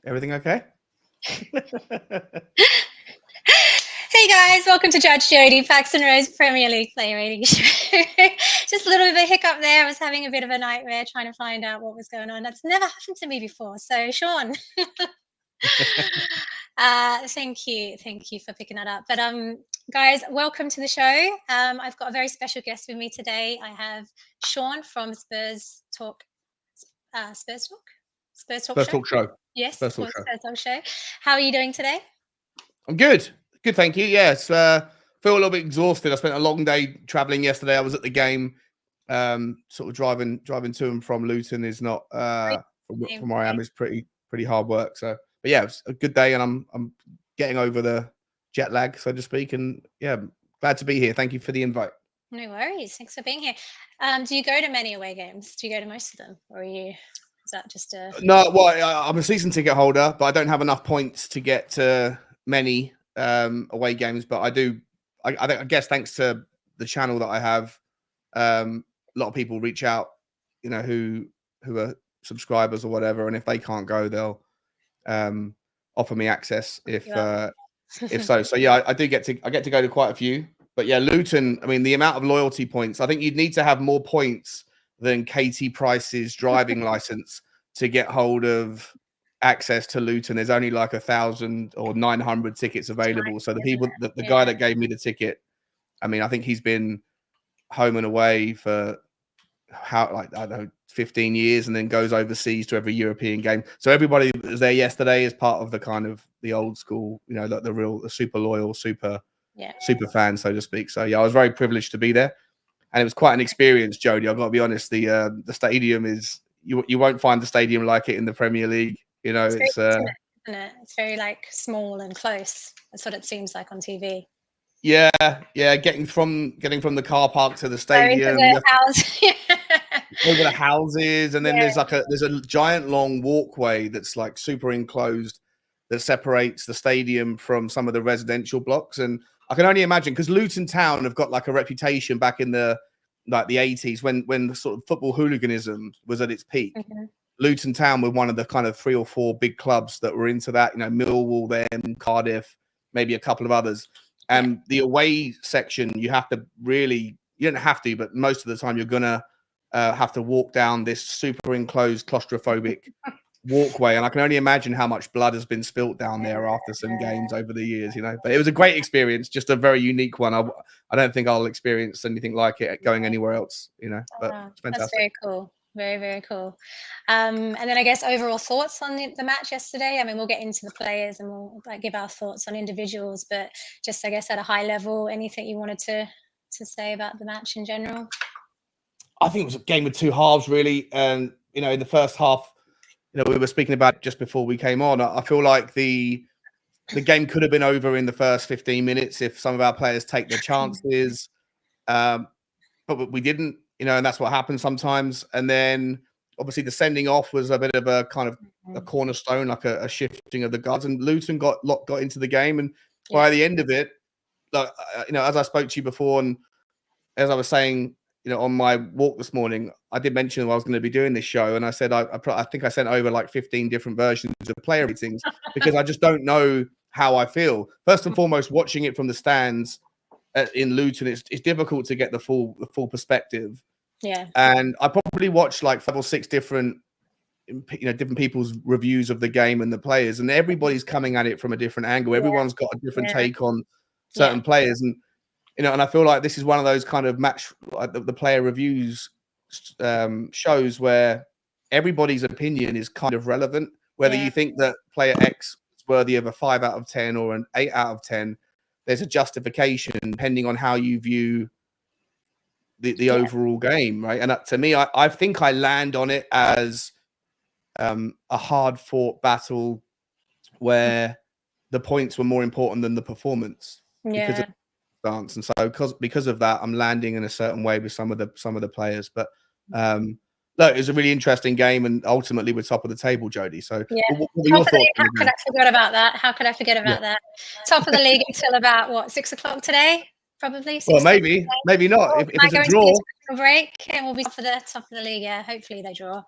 Everything okay? Hey guys, welcome to Judge Jodi, Paxton Road Premier League Player Ratings show. Just a little bit of a hiccup there. I was having a bit of a nightmare trying to find out what was going on. That's never happened to me before. So, Sean, thank you for picking that up. But guys, welcome to the show. I've got a very special guest with me today. I have Sean from Spurs Talk. Spurs Talk. Spurs Talk First Show. talk show. Yes, First Spurs talk show. Talk Show. How are you doing today? I'm good. Good, thank you. Yes, feel a little bit exhausted. I spent a long day traveling yesterday. I was at the game. Sort of driving to and from Luton is not from where I am is pretty hard work. So, but yeah, it was a good day, and I'm getting over the jet lag, so to speak. And yeah, glad to be here. Thank you for the invite. No worries. Thanks for being here. Do you go to many away games? Do you go to most of them, or is that just a? No, well, I'm a season ticket holder, but I don't have enough points to get to many away games. But I do. I guess thanks to the channel that I have, a lot of people reach out, who are subscribers or whatever, and if they can't go, they'll offer me access if so. So yeah, I get to go to quite a few. But yeah, Luton. I mean, the amount of loyalty points. I think you'd need to have more points than Katie Price's driving license to get hold of access to Luton. There's only like 1,000 or 900 tickets available. So the guy that gave me the ticket, I mean, I think he's been home and away for I don't know, 15 years, and then goes overseas to every European game. So everybody that was there yesterday is part of the kind of the old school, like the super loyal, super fan, so to speak. So yeah, I was very privileged to be there. And it was quite an experience, Jodi. I've got to be honest. The stadium is you won't find the stadium like it in the Premier League. It's isn't it? It's very like small and close. That's what it seems like on TV. Yeah. Getting from the car park to the stadium, over the houses, and then there's a giant long walkway that's like super enclosed that separates the stadium from some of the residential blocks. And I can only imagine, because Luton Town have got like a reputation back in the 80s when the sort of football hooliganism was at its peak. Mm-hmm. Luton Town were one of the kind of 3 or 4 big clubs that were into that. Millwall, then Cardiff, maybe a couple of others. And the away section, you don't have to, but most of the time you're gonna have to walk down this super enclosed, claustrophobic walkway, and I can only imagine how much blood has been spilt down there after some games over the years. But it was a great experience, just a very unique one. I don't think I'll experience anything like it going anywhere else. But it's fantastic. That's very cool. Very, very cool. And then I guess overall thoughts on the match yesterday. I mean, we'll get into the players and we'll give our thoughts on individuals, but just I guess at a high level, anything you wanted to say about the match in general? I think it was a game with two halves, really. And in the first half, we were speaking about it just before we came on. I feel like the game could have been over in the first 15 minutes if some of our players take their chances, but we didn't. And that's what happens sometimes. And then obviously the sending off was a bit of a kind of a cornerstone, like a shifting of the guards. And Luton got into the game, and by the end of it, like as I spoke to you before, and as I was saying, on my walk this morning, I did mention I was going to be doing this show, and I said I think I sent over like 15 different versions of player ratings because I just don't know how I feel. First and foremost, watching it from the stands in Luton, it's difficult to get the full perspective. Yeah. And I probably watched like 5 or 6 different people's reviews of the game and the players, and everybody's coming at it from a different angle. Everyone's got a different take on certain players, and and I feel like this is one of those kind of match the player reviews shows where everybody's opinion is kind of relevant, whether you think that player X is worthy of a 5 out of 10 or an 8 out of 10. There's a justification depending on how you view the overall game, right? And to me, I think I land on it as a hard-fought battle where the points were more important than the performance because of the stance. And so because of that, I'm landing in a certain way with some of the players. But look, it was a really interesting game, and ultimately we're top of the table, Jodi. So what were your thoughts? How could I forget about that? How could I forget about that? Top of the league until about 6 o'clock today? Probably. Well, maybe not. If it's a draw, break, and we'll be for the top of the league. Yeah, hopefully they draw.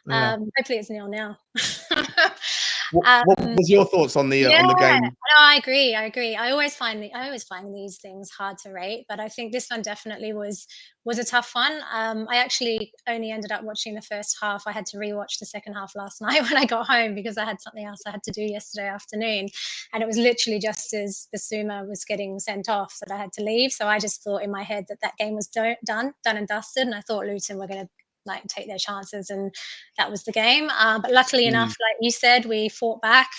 Hopefully it's 0-0. What was your thoughts on the game? No, I agree. I always find these things hard to rate, but I think this one definitely was a tough one. I actually only ended up watching the first half. I had to rewatch the second half last night when I got home because I had something else I had to do yesterday afternoon, and it was literally just as Basuma was getting sent off that I had to leave. So I just thought in my head that game was done and dusted, and I thought Luton were going to take their chances, and that was the game. But luckily enough, like you said, we fought back.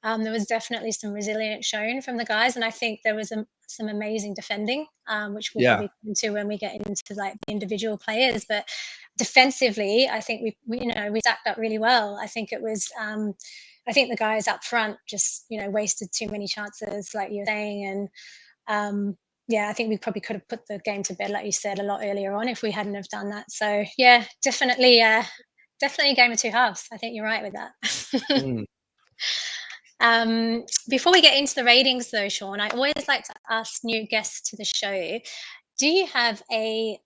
There was definitely some resilience shown from the guys, and I think there was some amazing defending, which we'll probably get into when we get into the individual players. But defensively, I think we stacked up really well. I think it was. I think the guys up front just wasted too many chances, like you're saying, and yeah, I think we probably could have put the game to bed, like you said, a lot earlier on if we hadn't have done that. So yeah, definitely a game of two halves. I think you're right with that. Before we get into the ratings though, Sean, I always like to ask new guests to the show, do you have a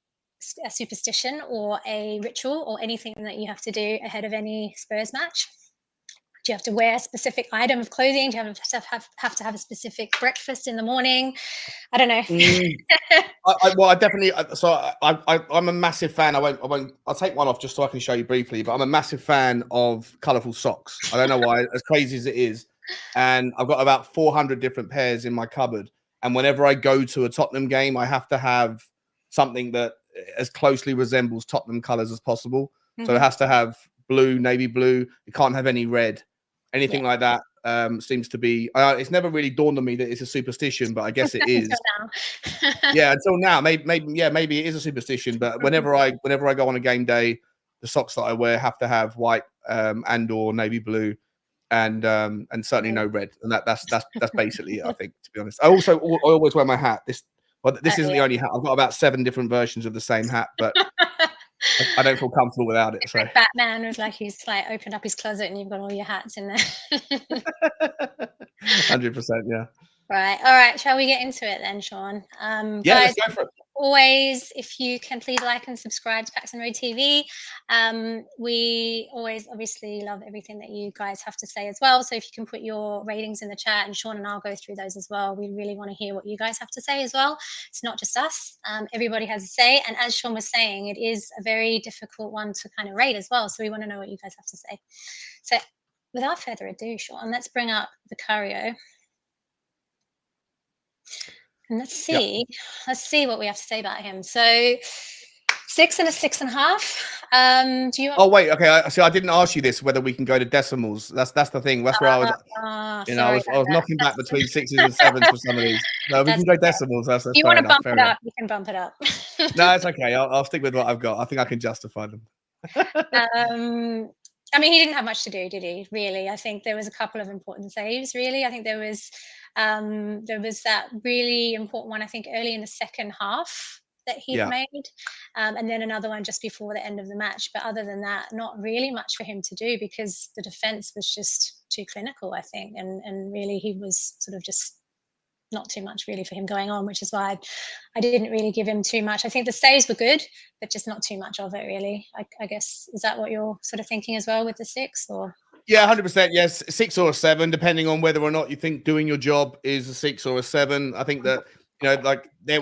superstition or a ritual or anything that you have to do ahead of any Spurs match? Do you have to wear a specific item of clothing? Do you have to have a specific breakfast in the morning? I don't know. I definitely. So I'm a massive fan. I'll take one off just so I can show you briefly. But I'm a massive fan of colourful socks. I don't know why, as crazy as it is, and I've got about 400 different pairs in my cupboard. And whenever I go to a Tottenham game, I have to have something that as closely resembles Tottenham colours as possible. So it has to have blue, navy blue. It can't have any red. Anything like that seems to be. It's never really dawned on me that it's a superstition, but I guess it is. Yeah, until now, maybe it is a superstition. But whenever I go on a game day, the socks that I wear have to have white and or navy blue, and certainly no red. And that's basically it, I think, to be honest. I always wear my hat. This isn't the only hat. I've got about 7 different versions of the same hat, but I don't feel comfortable without it. So like Batman was he's opened up his closet and you've got all your hats in there. 100%, yeah. Right. All right. Shall we get into it then, Sean? Yeah, guys, let's go for it. Always, if you can please like and subscribe to Paxton Road TV. We always obviously love everything that you guys have to say as well. So if you can put your ratings in the chat, and Sean and I'll go through those as well. We really want to hear what you guys have to say as well. It's not just us. Everybody has a say. And as Sean was saying, it is a very difficult one to kind of rate as well. So we want to know what you guys have to say. So without further ado, Sean, let's bring up the Cario. And let's see what we have to say about him. So 6 and a 6.5. Do you? Oh wait, okay. I didn't ask you this whether we can go to decimals. That's the thing. That's where I was. I was knocking back between 6s and 7s for some of these. No, we can go decimals. That's you want to bump it up? You can bump it up. No, it's okay. I'll stick with what I've got. I think I can justify them. I mean, he didn't have much to do, did he? Really, I think there was a couple of important saves. Really, I think there was that really important one. I think early in the second half that he'd made, and then another one just before the end of the match. But other than that, not really much for him to do because the defense was just too clinical, I think, and really he was sort of just not too much really for him going on, which is why I didn't really give him too much. I think the saves were good, but just not too much of it really. I guess, is that what you're sort of thinking as well with the 6? Or yeah, 100%. Yes, 6 or a 7, depending on whether or not you think doing your job is a 6 or a 7. I think that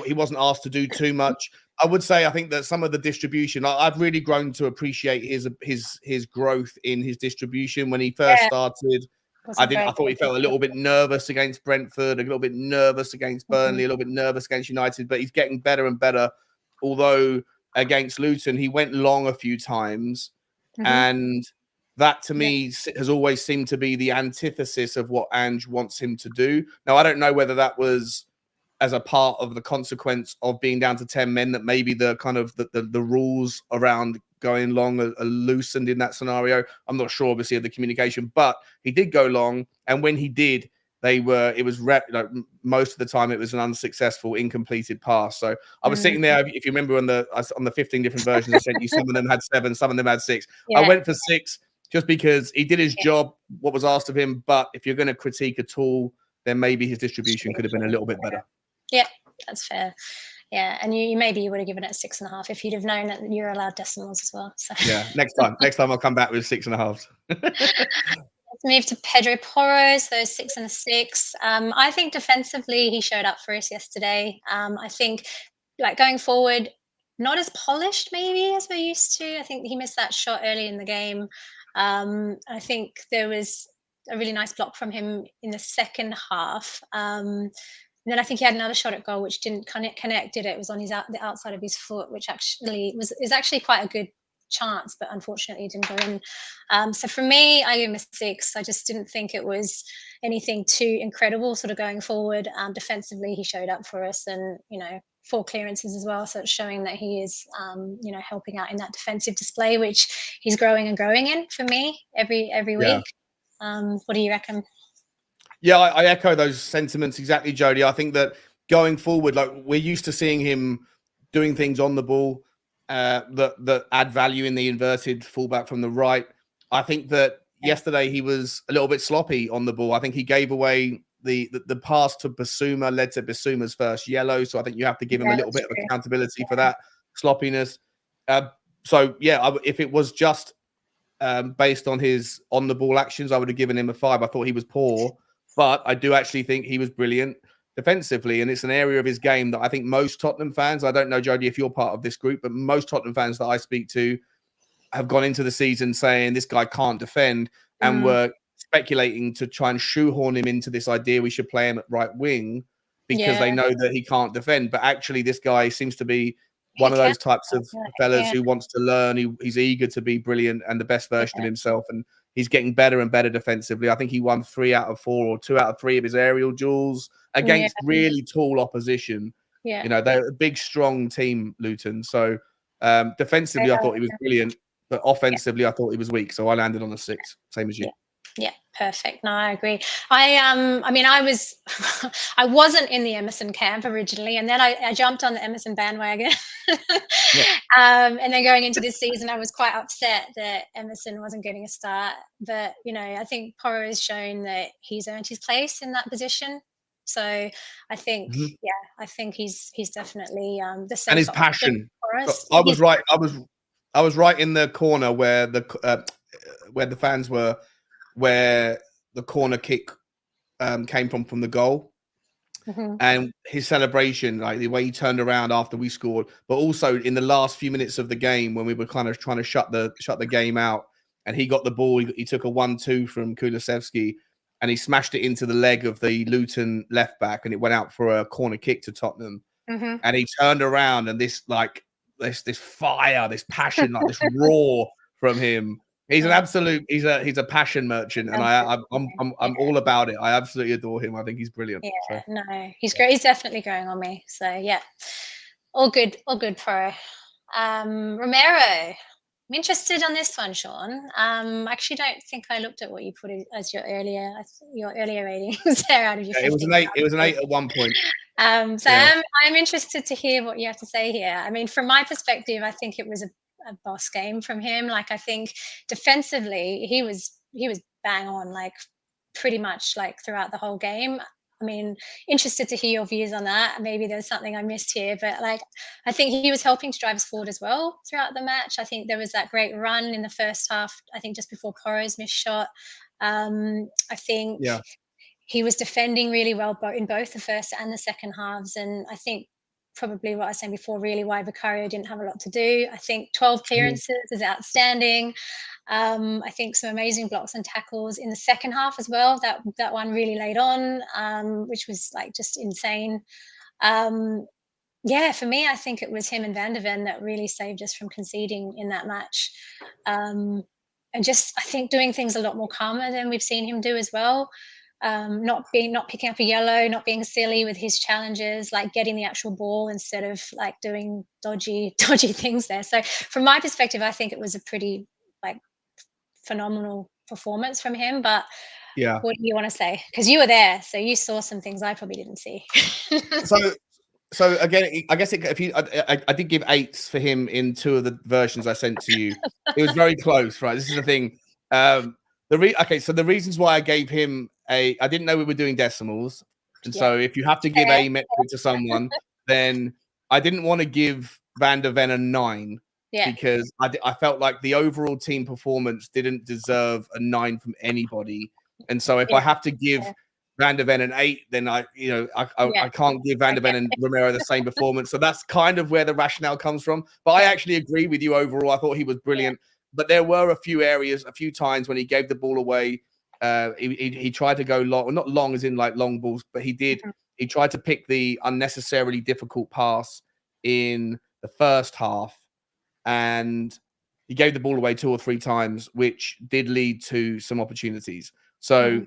he wasn't asked to do too much. I would say I think that some of the distribution, I've really grown to appreciate his growth in his distribution. When he first started, I thought he felt a little bit nervous against Brentford, a little bit nervous against Burnley, a little bit nervous against United, but he's getting better and better. Although against Luton, he went long a few times, and that to me has always seemed to be the antithesis of what Ange wants him to do. Now, I don't know whether that was as a part of the consequence of being down to 10 men, that maybe the kind of the rules around going long are loosened in that scenario. I'm not sure, obviously, of the communication, but he did go long, and when he did, most of the time it was an unsuccessful, incompleted pass. So I was sitting there, if you remember, on the 15 different versions I sent you, some of them had 7, some of them had 6. I went for 6 just because he did his job, what was asked of him. But if you're going to critique at all, then maybe his distribution could have been a little bit better. Yeah, that's fair. Yeah, and you maybe you would have given it 6.5 if you'd have known that you're allowed decimals as well. So yeah, next time I'll come back with 6.5. Let's move to Pedro Porro, so 6 and a 6. I think defensively he showed up for us yesterday. I think like going forward, not as polished maybe as we're used to. I think he missed that shot early in the game. I think there was a really nice block from him in the second half. And then I think he had another shot at goal which didn't connect, did it? It was on the outside of his foot, which actually is actually quite a good chance, but unfortunately it didn't go in. So for me, I give him a 6. I just didn't think it was anything too incredible sort of going forward. Defensively, he showed up for us, and 4 clearances as well. So it's showing that he is, helping out in that defensive display, which he's growing and growing in for me every Yeah. week. What do you reckon? Yeah, I echo those sentiments exactly, Jodi. I think that going forward, like we're used to seeing him doing things on the ball that add value in the inverted fullback from the right. I think that yesterday he was a little bit sloppy on the ball. I think he gave away the pass to Basuma, led to Basuma's first yellow. So I think you have to give him a little bit of accountability for that sloppiness. So yeah, if it was just based on his on the ball actions, I would have given him a 5. I thought he was poor. But I do actually think he was brilliant defensively. And it's an area of his game that I think most Tottenham fans, I don't know, Jodi, if you're part of this group, but most Tottenham fans that I speak to have gone into the season saying this guy can't defend, and were speculating to try and shoehorn him into this idea we should play him at right wing because they know that he can't defend. But actually, this guy seems to be one of those types of fellas who wants to learn. He's eager to be brilliant and the best version of himself. And he's getting better and better defensively. I think he won 3 out of 4 or 2 out of 3 of his aerial duels against really tall opposition. They're a big, strong team, Luton. So defensively, I thought he was brilliant, but offensively, I thought he was weak. So I landed on a 6, same as you. Yeah, perfect. No, I agree. I mean, I wasn't in the Emerson camp originally, and then I jumped on the Emerson bandwagon. And then going into this season, I was quite upset that Emerson wasn't getting a start. But I think Porro has shown that he's earned his place in that position. So I think, I think he's definitely the same. And his passion. I was right. I was right in the corner where the fans were, where the corner kick came from the goal. And his celebration, like the way he turned around after we scored, but also in the last few minutes of the game when we were kind of trying to shut the game out, and he got the ball, he took a 1-2 from Kulusevski, and he smashed it into the leg of the Luton left back, and it went out for a corner kick to Tottenham. And he turned around, and this fire, this passion, like this roar from him. He's an absolute. He's a passion merchant, and I'm all about it. I absolutely adore him. I think he's brilliant. Yeah, so. No, he's great. He's definitely growing on me. So yeah, all good, Pro. Romero, I'm interested on this one, Sean. I actually don't think I looked at what you put as your earlier ratings there out of your. Yeah, it was an 8. It was an 8 at one point. So I'm interested to hear what you have to say here. I mean, from my perspective, I think it was a boss game from him. Like, I think defensively, he was bang on, like pretty much like throughout the whole game. I mean, interested to hear your views on that. Maybe there's something I missed here, but like, I think he was helping to drive us forward as well throughout the match. I think there was that great run in the first half, I think just before Porro's missed shot. I think he was defending really well in both the first and the second halves. And I think probably what I was saying before, really why Vicario didn't have a lot to do. I think 12 clearances is outstanding. I think some amazing blocks and tackles in the second half as well. That one really laid on, which was like just insane. For me, I think it was him and Van de Ven that really saved us from conceding in that match. And just, I think, doing things a lot more calmer than we've seen him do as well. Not picking up a yellow, not being silly with his challenges, like getting the actual ball instead of like doing dodgy things there. So from my perspective, I think it was a pretty like phenomenal performance from him. But what do you want to say? Because you were there, so you saw some things I probably didn't see. So again, I guess I did give 8s for him in 2 of the versions I sent to you. It was very close, right? This is the thing. So the reasons why I gave him I didn't know we were doing decimals, and so if you have to give a metric to someone, then I didn't want to give Van de Ven a 9 Yeah. because I felt like the overall team performance didn't deserve a 9 from anybody. And so if I have to give Van der Ven an 8, then I can't give Van der Ven and Romero the same performance. So that's kind of where the rationale comes from. But I actually agree with you overall. I thought he was brilliant. But there were a few times when he gave the ball away. He tried to go long, not long as in like long balls, but he tried to pick the unnecessarily difficult pass in the first half, and he gave the ball away 2 or 3 times, which did lead to some opportunities. So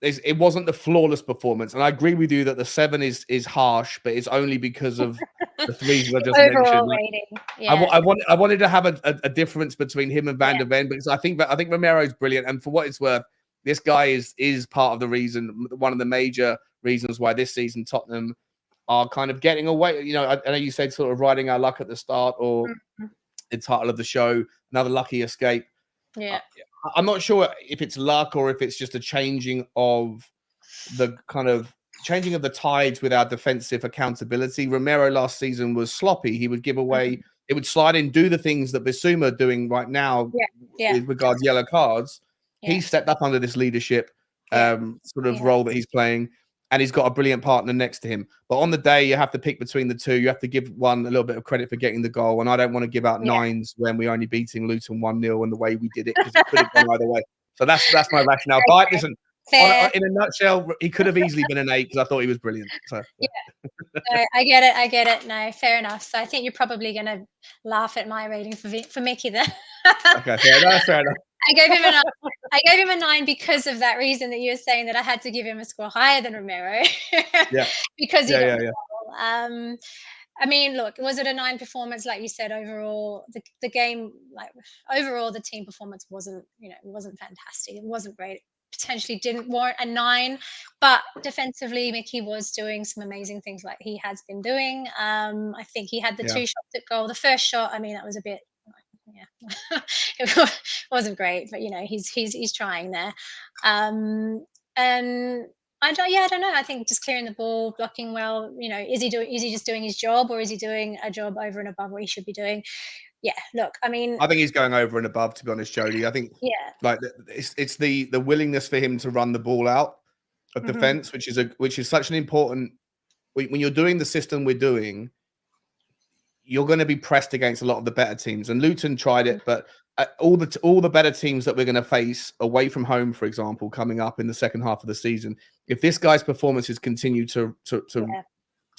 it wasn't the flawless performance. And I agree with you that the 7 is harsh, but it's only because of the 3s that I just Overall mentioned. rating. I wanted to have a difference between him and Van der Ven, because I think Romero's brilliant. And for what it's worth, this guy is part of the reason, one of the major reasons why this season Tottenham are kind of getting away. You know, I know you said sort of riding our luck at the start, or the title of the show, another lucky escape. Yeah. I'm not sure if it's luck or if it's just a changing of the tides with our defensive accountability. Romero last season was sloppy. He would give away, it would slide in, do the things that Bissouma are doing right now with regards yellow cards. He stepped up under this leadership sort of role that he's playing, and he's got a brilliant partner next to him. But on the day, you have to pick between the two. You have to give one a little bit of credit for getting the goal, and I don't want to give out 9s when we're only beating Luton 1-0 and the way we did it, because it could have gone either way. So that's my rationale. But listen, in a nutshell, he could have easily been an 8 because I thought he was brilliant. So No, I get it. No, fair enough. So I think you're probably going to laugh at my rating for Mickey then. Okay, that's fair enough. I gave him a 9 because of that reason that you were saying, that I had to give him a score higher than Romero. Because he got the goal. I mean, look, was it a 9 performance? Like you said, overall, the game, like overall, the team performance wasn't fantastic. It wasn't great. Potentially didn't warrant a 9, but defensively, Mickey was doing some amazing things like he has been doing. I think he had the 2 shots at goal. The first shot, I mean, that was a bit, it wasn't great, but he's trying there. And I don't know. I think just clearing the ball, blocking well. Is he just doing his job, or is he doing a job over and above what he should be doing? Yeah, look, I mean, I think he's going over and above, to be honest, Jodi. I think like it's the willingness for him to run the ball out of defense, which is such an important, when you're doing the system we're doing, you're going to be pressed against a lot of the better teams. And Luton tried it, but all the better teams that we're going to face away from home, for example, coming up in the second half of the season, if this guy's performances continue to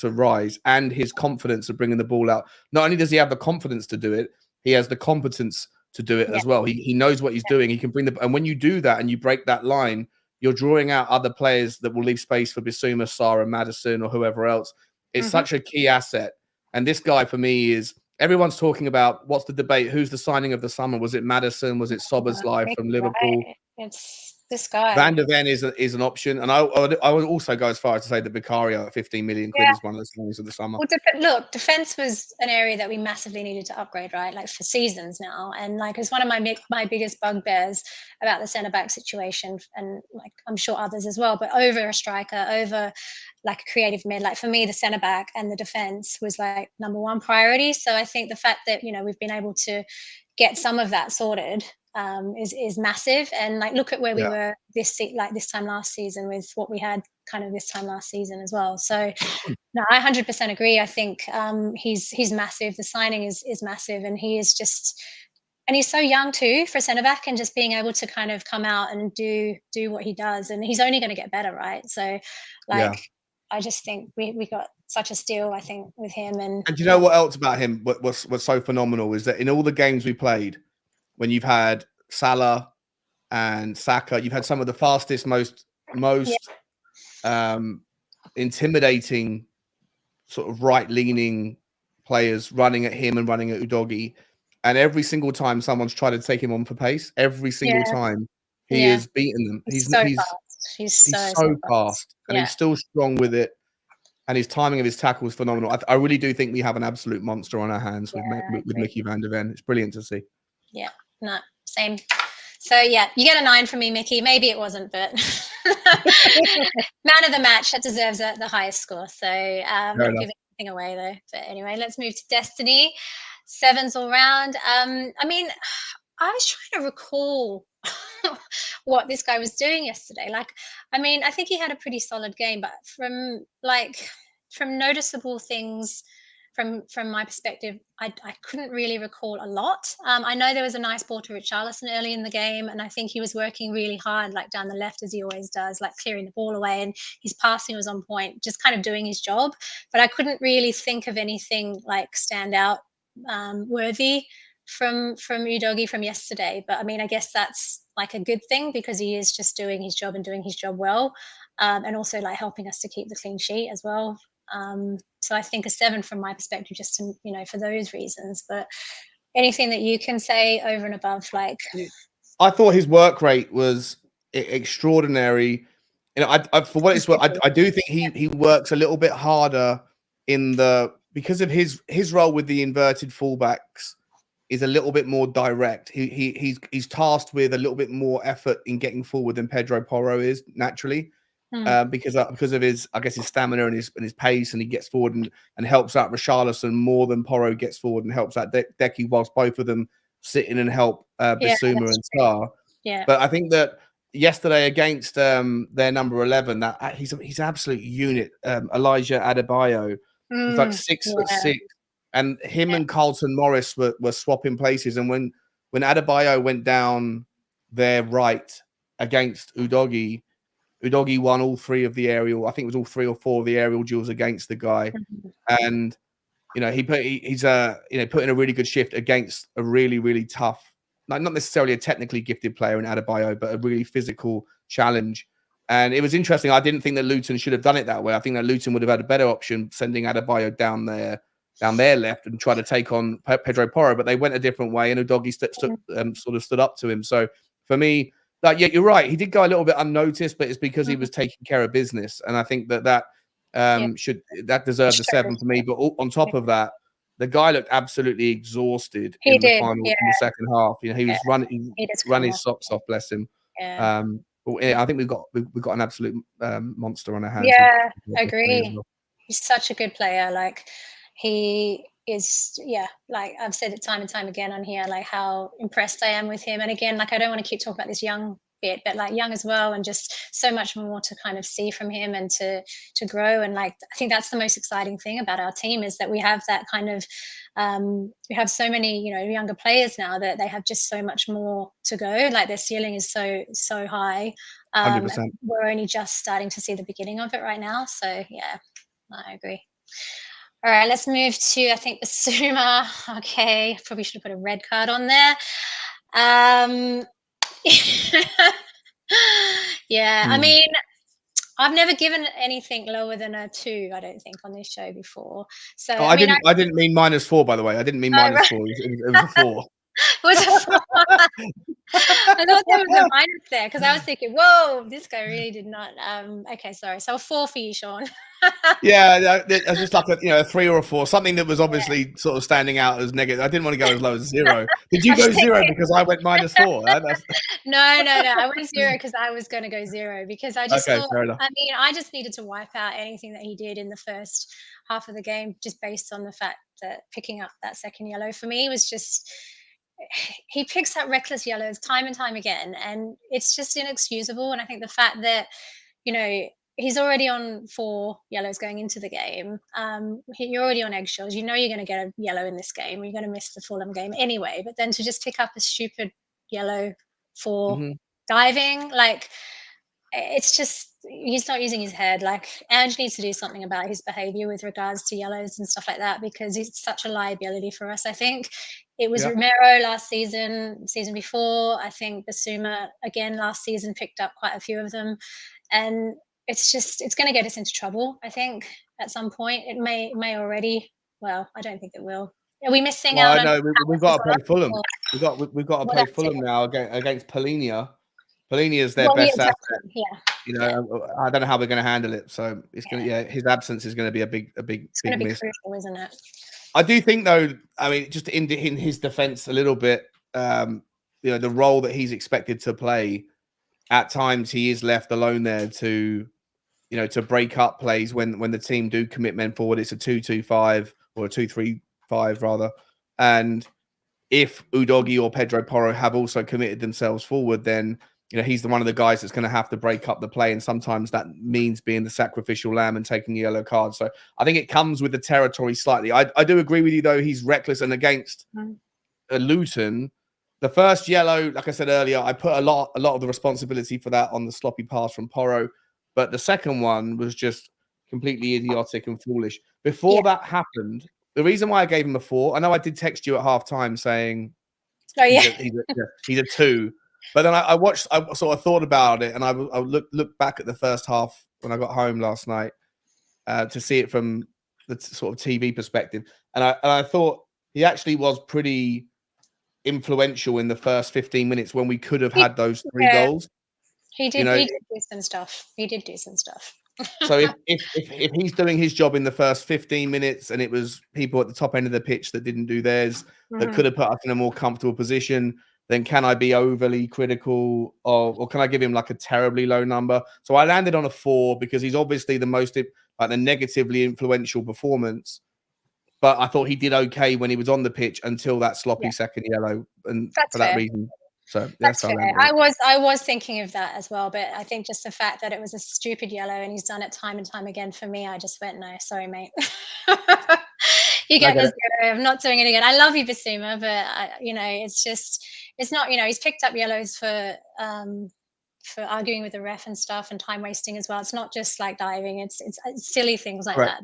rise, and his confidence of bringing the ball out, not only does he have the confidence to do it, he has the competence to do it as well. He knows what he's doing. He can bring and when you do that and you break that line, you're drawing out other players that will leave space for Bissouma, Sarr, Maddison, or whoever else. It's such a key asset. And this guy, for me, is, everyone's talking about, what's the debate? Who's the signing of the summer? Was it Maddison? Was it SUBSRCRIBE from Liverpool? Right. It's this guy. Van der Ven is an option. And I would also go as far as to say that Vicario at 15 million quid is one of the signings of the summer. Well, look, defense was an area that we massively needed to upgrade, right? Like for seasons now. And like, it's one of my biggest bugbears about the centre-back situation, and like I'm sure others as well, but over a striker, over like a creative mid, like for me, the centre-back and the defense was like number 1 priority. So I think the fact that, we've been able to get some of that sorted is massive. And like, look at where we were this time last season with what we had kind of this time last season as well. So no, I 100% agree. I think he's massive. The signing is massive, and he is just, and he's so young too for centre back, and just being able to kind of come out and do what he does, and he's only going to get better, right? So like, I just think we got such a steal, I think, with him. And you know what else about him was so phenomenal is that in all the games we played, when you've had Salah and Saka, you've had some of the fastest, most intimidating sort of right-leaning players running at him and running at Udogie. And every single time someone's tried to take him on for pace, every single time he has beaten them. He's so fast. He's so fast. And he's still strong with it. And his timing of his tackle is phenomenal. I really do think we have an absolute monster on our hands with Mickey Van der Ven. It's brilliant to see. Yeah, no, same. So yeah, you get a 9 from me, Mickey. Maybe it wasn't, but man of the match, that deserves the highest score. So not giving anything away though. But anyway, let's move to Destiny. sevens all round. I mean, I was trying to recall what this guy was doing yesterday. Like, I mean, I think he had a pretty solid game, but from noticeable things from my perspective, I couldn't really recall a lot. I know there was a nice ball to Richarlison early in the game, and I think he was working really hard, like down the left as he always does, like clearing the ball away, and his passing was on point, just kind of doing his job. But I couldn't really think of anything like stand out worthy from Udogie from yesterday. But I mean, I guess that's like a good thing because he is just doing his job and doing his job well, and also like helping us to keep the clean sheet as well. So I think a 7 from my perspective, just to, for those reasons. But anything that you can say over and above, like, I thought his work rate was extraordinary. For what it's worth, I do think he works a little bit harder because of his role with the inverted fullbacks is a little bit more direct. He's tasked with a little bit more effort in getting forward than Pedro Porro is naturally. Because of his, I guess, his stamina and his pace, and he gets forward and helps out Richarlison more than Porro gets forward and helps out Decky, whilst both of them sit in and help Bissouma and Star. Yeah. But I think that yesterday against their number 11, that he's an absolute unit. Elijah Adebayo, he's like 6'6", and him and Carlton Morris were swapping places. And when Adebayo went down their right against Udogie won all 3 of the aerial. I think it was all 3 or 4 of the aerial duels against the guy, and he's put in a really good shift against a really, really tough, not necessarily a technically gifted player in Adebayo, but a really physical challenge. And it was interesting. I didn't think that Luton should have done it that way. I think that Luton would have had a better option sending Adebayo down their left and try to take on Pedro Porro, but they went a different way, and Udogie sort of stood up to him. So for me, yeah, you're right. He did go a little bit unnoticed, but it's because he was taking care of business, and I think that deserved a 7 for me. But on top of that, the guy looked absolutely exhausted in the second half. He was running his socks off. Bless him. Yeah. I think we've got an absolute monster on our hands. Yeah, I agree. Well. He's such a good player. Like he is, like I've said it time and time again on here, like how impressed I am with him. And again, like I don't want to keep talking about this young bit, but like young as well, and just so much more to kind of see from him and to grow. And like I think that's the most exciting thing about our team is that we have that kind of we have so many younger players now that they have just so much more to go. Like their ceiling is so high. 100%. We're only just starting to see the beginning of it right now. So yeah, I agree. All right, let's move to, I think, Bissouma. Okay, probably should have put a red card on there. Yeah, I mean, I've never given anything lower than a 2, I don't think, on this show before. So I didn't mean -4, by the way. I didn't mean -4. It was a 4. Was it 4? I thought there was a minus there because I was thinking, whoa, this guy really did not. Okay, sorry. So a 4 for you, Sean. Yeah, it's just like a 3 or a 4, something that was obviously sort of standing out as negative. I didn't want to go as low as 0. Did you go 0 because I went -4? No. I went 0 because I was going to go 0 because I just thought. I mean, I just needed to wipe out anything that he did in the first half of the game, just based on the fact that picking up that second yellow for me was just. He picks up reckless yellows time and time again, and it's just inexcusable. And I think the fact that he's already on 4 yellows going into the game. You're already on eggshells. You're going to get a yellow in this game. You're going to miss the Fulham game anyway. But then to just pick up a stupid yellow for diving, like it's just he's not using his head. Like Ange needs to do something about his behaviour with regards to yellows and stuff like that because he's such a liability for us. I think it was Romero last season before. I think Bissouma again last season picked up quite a few of them, and it's going to get us into trouble. I think at some point it may already. Well, I don't think it will. Are we missing out? No, we've got to play Fulham. We've got to play Fulham now against Polinia. Polinia is their best asset. Yeah. I don't know how we're going to handle it. So it's going to his absence is going to be a big it's going to be crucial, isn't it? I do think though. I mean, just in his defense a little bit. The role that he's expected to play. At times, he is left alone there to break up plays when the team do commit men forward. It's a 2-2-5 or a 2-3-5 rather. And if Udogie or Pedro Porro have also committed themselves forward, then he's one of the guys that's going to have to break up the play, and sometimes that means being the sacrificial lamb and taking the yellow card. So I think it comes with the territory slightly. I do agree with you, though. He's reckless, and against Luton, the first yellow, like I said earlier, I put a lot of the responsibility for that on the sloppy pass from Porro, but the second one was just completely idiotic and foolish. Before that happened, the reason why I gave him a 4, I know I did text you at halftime saying he's a 2. But then I sort of thought about it, and I looked back at the first half when I got home last night to see it from the sort of TV perspective, and I thought he actually was pretty influential in the first 15 minutes when we could have had those 3 goals. He did do some stuff. He did do some stuff. So if he's doing his job in the first 15 minutes, and it was people at the top end of the pitch that didn't do theirs, that could have put us in a more comfortable position, then can I be overly critical, or can I give him like a terribly low number? So I landed on a 4 because he's obviously the most the negatively influential performance. But I thought he did okay when he was on the pitch until that sloppy second yellow, and for that reason. So that's fair. I was thinking of that as well, but I think just the fact that it was a stupid yellow and he's done it time and time again, for me, I just went, no, sorry, mate. You get this. I'm not doing it again. I love you, Basuma, but it's not. He's picked up yellows for arguing with the ref and stuff, and time wasting as well. It's not just like diving. It's silly things like that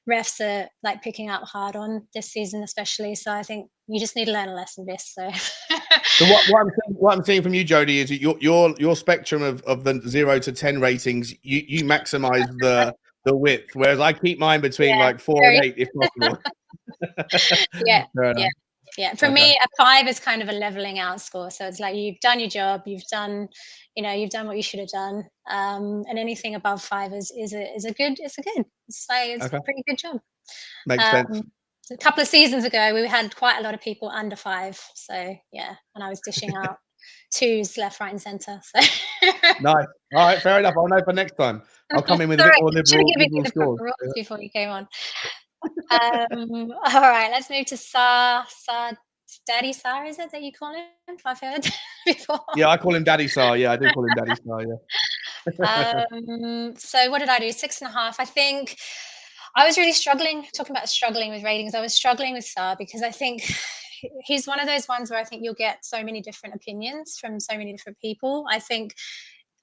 refs are like picking up hard on this season, especially. So I think you just need to learn a lesson, this. So what I'm seeing from you, Jodi, is your spectrum of the 0 to 10 ratings. You maximize the width, whereas I keep mine between like 4 and 8 if possible. For me, a 5 is kind of a leveling out score. So it's like you've done your job, you've done what you should have done, and anything above 5 is a good. It's a pretty good job. Makes sense. A couple of seasons ago, we had quite a lot of people under 5. So and I was dishing out 2s left, right, and centre. So nice. All right, fair enough. I'll know for next time. I'll come in with a bit more liberal scores before you came on. All right, let's move to Daddy Sar, is it that you call him? I've heard before. Yeah, I call him Daddy Sar. Yeah, I do call him Daddy Sar. Yeah. So what did I do? 6.5. I think I was really struggling. Talking about struggling with ratings, I was struggling with Sar because I think he's one of those ones where I think you'll get so many different opinions from so many different people. I think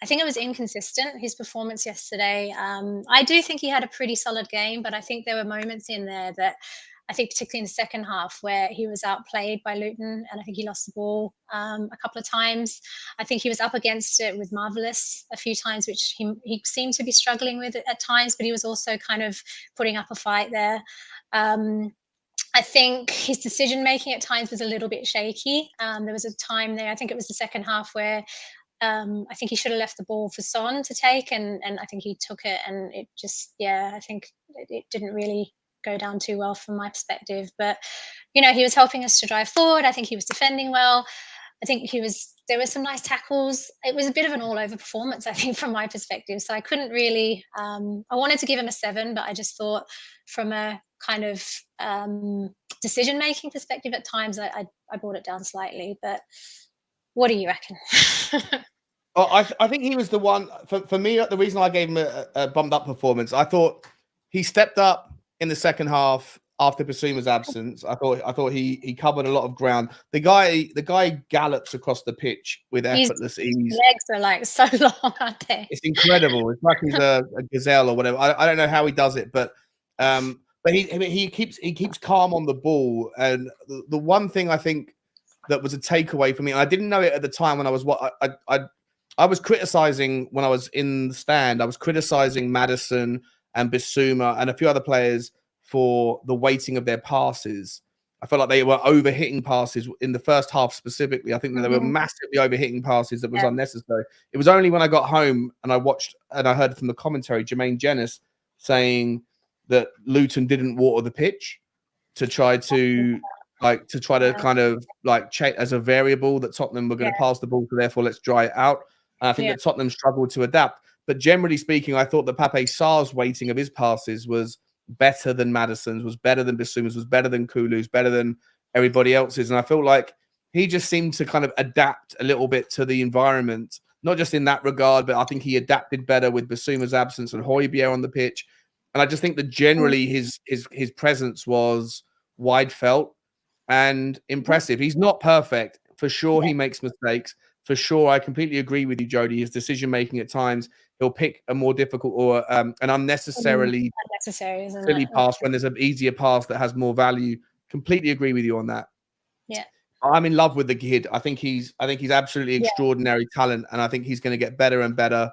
it was inconsistent, his performance yesterday. I do think he had a pretty solid game, but I think there were moments in there that I think particularly in the second half where he was outplayed by Luton, and I think he lost the ball a couple of times. I think he was up against it with Marvelous a few times, which he seemed to be struggling with it at times, but he was also kind of putting up a fight there. I think his decision-making at times was a little bit shaky. There was a time there, I think it was the second half, where I think he should have left the ball for Son to take, and I think he took it, and it just, I think it didn't really go down too well from my perspective. But, he was helping us to drive forward. I think he was defending well. I think there were some nice tackles. It was a bit of an all-over performance, I think, from my perspective. So I couldn't really, I wanted to give him a 7, but I just thought from a kind of decision-making perspective at times, I brought it down slightly. But what do you reckon? I think he was the one, for me, the reason I gave him a bumped up performance, I thought he stepped up in the second half after Basuma's absence. I thought he covered a lot of ground. The guy gallops across the pitch with effortless ease. His legs are like so long, aren't they? It's incredible. It's like he's a gazelle or whatever. I don't know how he does it, but he keeps calm on the ball. And the one thing I think that was a takeaway for me, and I didn't know it at the time when I was criticizing when I was in the stand. I was criticizing Maddison and Bissouma and a few other players for the weighting of their passes. I felt like they were overhitting passes in the first half specifically. I think that they were massively overhitting passes that was unnecessary. It was only when I got home and I watched and I heard from the commentary, Jermaine Jenas saying that Luton didn't water the pitch to try to kind of like check as a variable that Tottenham were going to pass the ball, so therefore let's dry it out. And I think that Tottenham struggled to adapt. But generally speaking, I thought that Pape Sarr's weighting of his passes was better than Maddison's, was better than Bissouma's, was better than Kulu's, better than everybody else's. And I feel like he just seemed to kind of adapt a little bit to the environment, not just in that regard, but I think he adapted better with Basuma's absence and Højbjerg on the pitch. And I just think that generally his presence was wide felt and impressive. He's not perfect. For sure, he makes mistakes. For sure, I completely agree with you, Jodi. His decision making at times, he'll pick a more difficult or an unnecessarily silly pass when there's an easier pass that has more value. Completely agree with you on that. Yeah, I'm in love with the kid. I think he's absolutely extraordinary talent, and I think he's going to get better and better.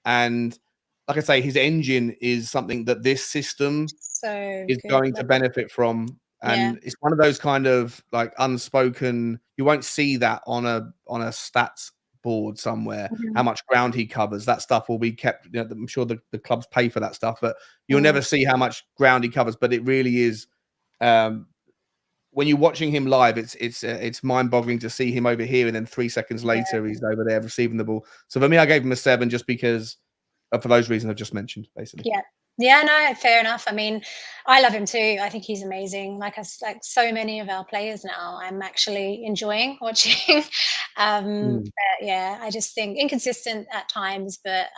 And like I say, his engine is something that this system is going to benefit from. And it's one of those kind of like unspoken, you won't see that on a stats board somewhere, how much ground he covers. That stuff will be kept, you know, I'm sure the clubs pay for that stuff, but you'll never see how much ground he covers. But it really is, when you're watching him live, it's mind-boggling to see him over here, and then 3 seconds later he's over there receiving the ball. So for me, I gave him a 7 just because for those reasons I've just mentioned, basically. Yeah, no, fair enough. I mean, I love him too. I think he's amazing. Like so many of our players now, I'm actually enjoying watching. But yeah, I just think inconsistent at times, but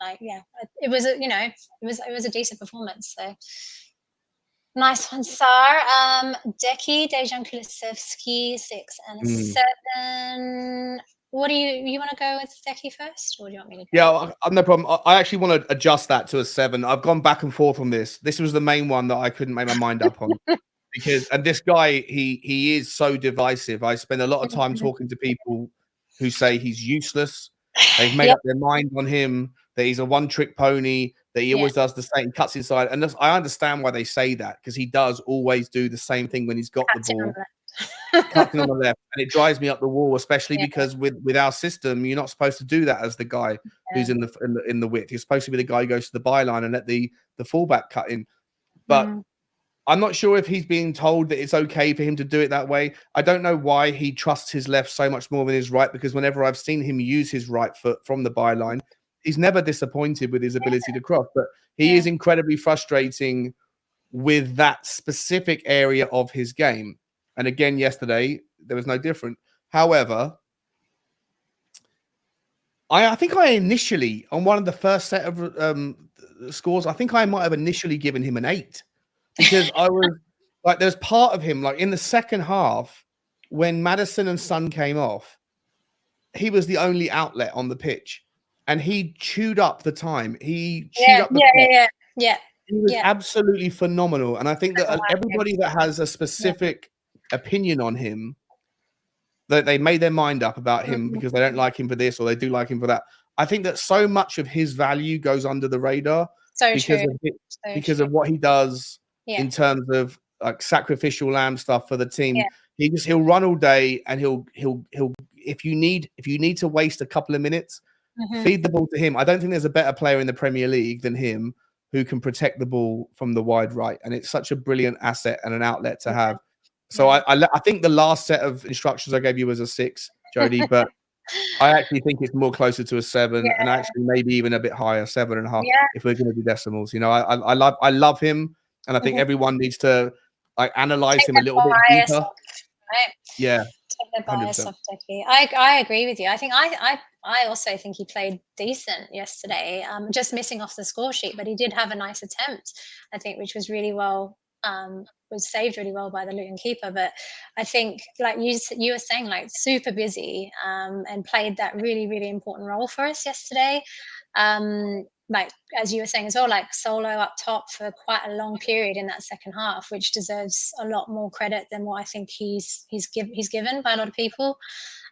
like yeah, it was it was a decent performance. So nice one, Sar. Deki Dejan Kulisevsky 6 and a 7. What do you want to go with Deki first, or do you want me to go? Yeah, no problem. I actually want to adjust that to a 7. I've gone back and forth on this. This was the main one that I couldn't make my mind up on because, and this guy, he is so divisive. I spend a lot of time talking to people who say he's useless. They've made up their mind on him, that he's a one-trick pony, that he always does the same, cuts inside. And I understand why they say that, because he does always do the same thing when he's got the ball. Cutting on the left, and it drives me up the wall, especially because with our system, you're not supposed to do that as the guy who's in the width. You're supposed to be the guy who goes to the byline and let the fullback cut in. But I'm not sure if he's being told that it's okay for him to do it that way. I don't know why he trusts his left so much more than his right, because whenever I've seen him use his right foot from the byline, he's never disappointed with his ability to cross. But he is incredibly frustrating with that specific area of his game. And again, yesterday, there was no different. However, I think I initially, on one of the first set of scores, I think I might have initially given him an 8, because I was like, there's part of him, like in the second half, when Maddison and Son came off, he was the only outlet on the pitch, and he chewed up the time. He chewed up the clock. He was absolutely phenomenal. And I think that everybody that has a specific opinion on him, that they made their mind up about him because they don't like him for this or they do like him for that. I think that so much of his value goes under the radar because of what he does in terms of like sacrificial lamb stuff for the team. He'll run all day, and he'll if you need to waste a couple of minutes, feed the ball to him. I don't think there's a better player in the Premier League than him who can protect the ball from the wide right, and it's such a brilliant asset and an outlet to have. So I think the last set of instructions I gave you was a 6, Jodi, but I actually think it's more closer to a 7, and actually maybe even a bit higher, 7.5, if we're going to do decimals. You know, I love him, and I think everyone needs to like analyze him a little bit deeper. Yeah, take the bias off Deki. I agree with you. I think I also think he played decent yesterday. Just missing off the score sheet, but he did have a nice attempt, I think, which was really well. Was saved really well by the Luton keeper. But I think, like you were saying, like super busy and played that really, really important role for us yesterday. Like as you were saying as well, like solo up top for quite a long period in that second half, which deserves a lot more credit than what I think he's given by a lot of people.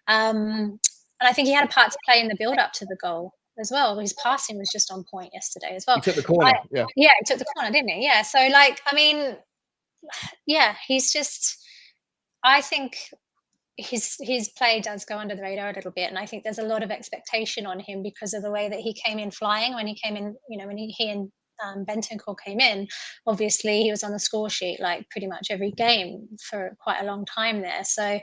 And I think he had a part to play in the build up to the goal as well. His passing was just on point yesterday as well. He took the corner, he took the corner, didn't he? Yeah. So like, I mean, yeah, he's just. I think his play does go under the radar a little bit, and I think there's a lot of expectation on him because of the way that he came in flying when he came in. You know, when he and Bentancur came in, obviously he was on the score sheet like pretty much every game for quite a long time there. So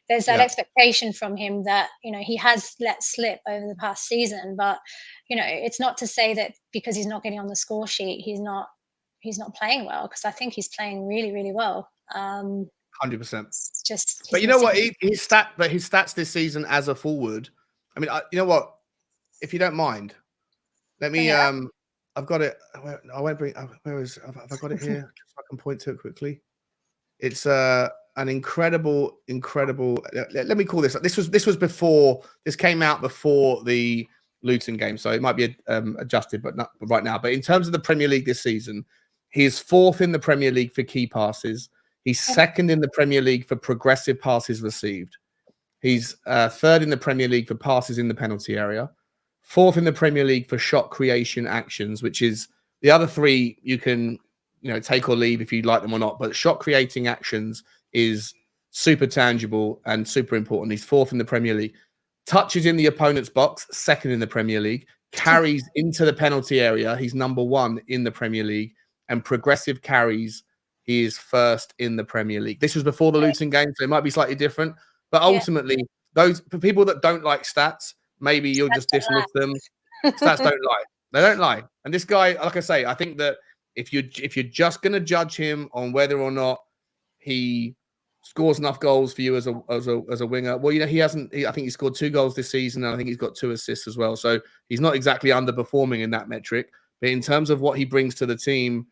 there's that expectation from him that, you know, he has let slip over the past season. But you know, it's not to say that because he's not getting on the score sheet, he's not playing well, because I think he's playing really, really well. 100%. It's just, But you know what? His stats this season as a forward. I mean, you know what? If you don't mind, let me. I've got it. I won't bring. Where is? Have I got it here? Just so I can point to it quickly. It's an incredible. Let me call this. This was before. This came out before the Luton game, so it might be adjusted, but not right now. But in terms of the Premier League this season, he is 4th in the Premier League for key passes. He's 2nd in the Premier League for progressive passes received. He's 3rd in the Premier League for passes in the penalty area. 4th in the Premier League for shot creation actions, which is the other 3 you can, take or leave if you like them or not. But shot creating actions is super tangible and super important. He's 4th in the Premier League. Touches in the opponent's box, 2nd in the Premier League. Carries into the penalty area, he's number 1 in the Premier League. And progressive carries, he is 1st in the Premier League. This was before the Luton game, so it might be slightly different. But ultimately, for people that don't like stats, maybe you'll just dismiss them. Stats don't lie. They don't lie. And this guy, like I say, I think that if you're just going to judge him on whether or not he scores enough goals for you as a winger, well, he hasn't. I think he scored 2 goals this season, and I think he's got 2 assists as well. So he's not exactly underperforming in that metric. But in terms of what he brings to the team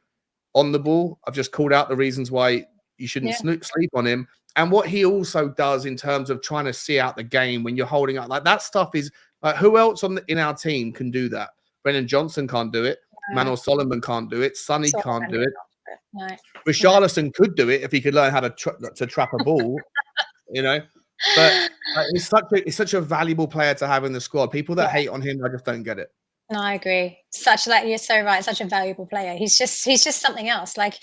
on the ball, I've just called out the reasons why you shouldn't sleep on him. And what he also does in terms of trying to see out the game when you're holding up, like that stuff is who else in our team can do that? Brennan Johnson can't do it. Manor Solomon can't do it. Sonny can't do it. No. Richarlison could do it if he could learn how to trap a ball, But he's such a valuable player to have in the squad. People that hate on him, I just don't get it. No, I agree. You're so right. Such a valuable player. He's just something else. Like,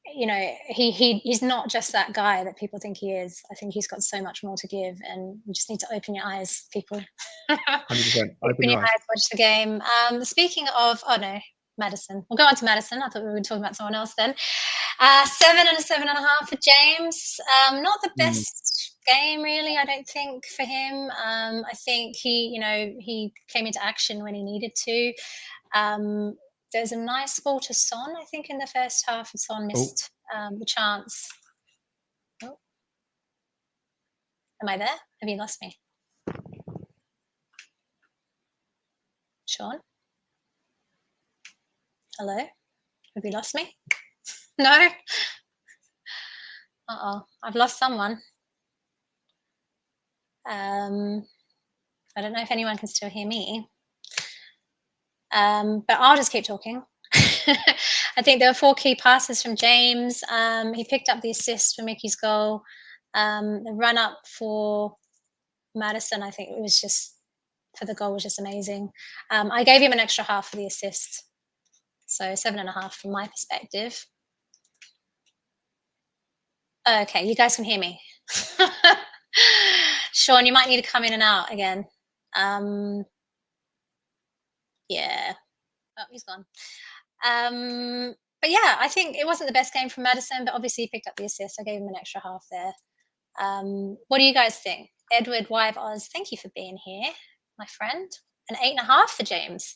he's not just that guy that people think he is. I think he's got so much more to give, and you just need to open your eyes, people. 100%. Open your eyes, watch the game. Speaking of, Maddison. We'll go on to Maddison. I thought we were talking about someone else then. 7 and a 7.5 for James. Not the best game, really, I don't think, for him. I think he came into action when he needed to. There's a nice ball to Son, I think, in the first half, and Son missed the chance. Oh. Am I there? Have you lost me? Sean? Hello? Have you lost me? No? Uh-oh. I've lost someone. I don't know if anyone can still hear me. But I'll just keep talking. I think there were 4 key passes from James. He picked up the assist for Mickey's goal. The run-up for Maddison, I think it was just, for the goal, was just amazing. I gave him an extra half for the assist. So 7.5 from my perspective. Okay, you guys can hear me. Sean, you might need to come in and out again. Yeah. Oh, he's gone. But yeah, I think it wasn't the best game from Maddison, but obviously he picked up the assist. I gave him an extra half there. What do you guys think? Edward Wive Oz, thank you for being here, my friend. An 8.5 for James.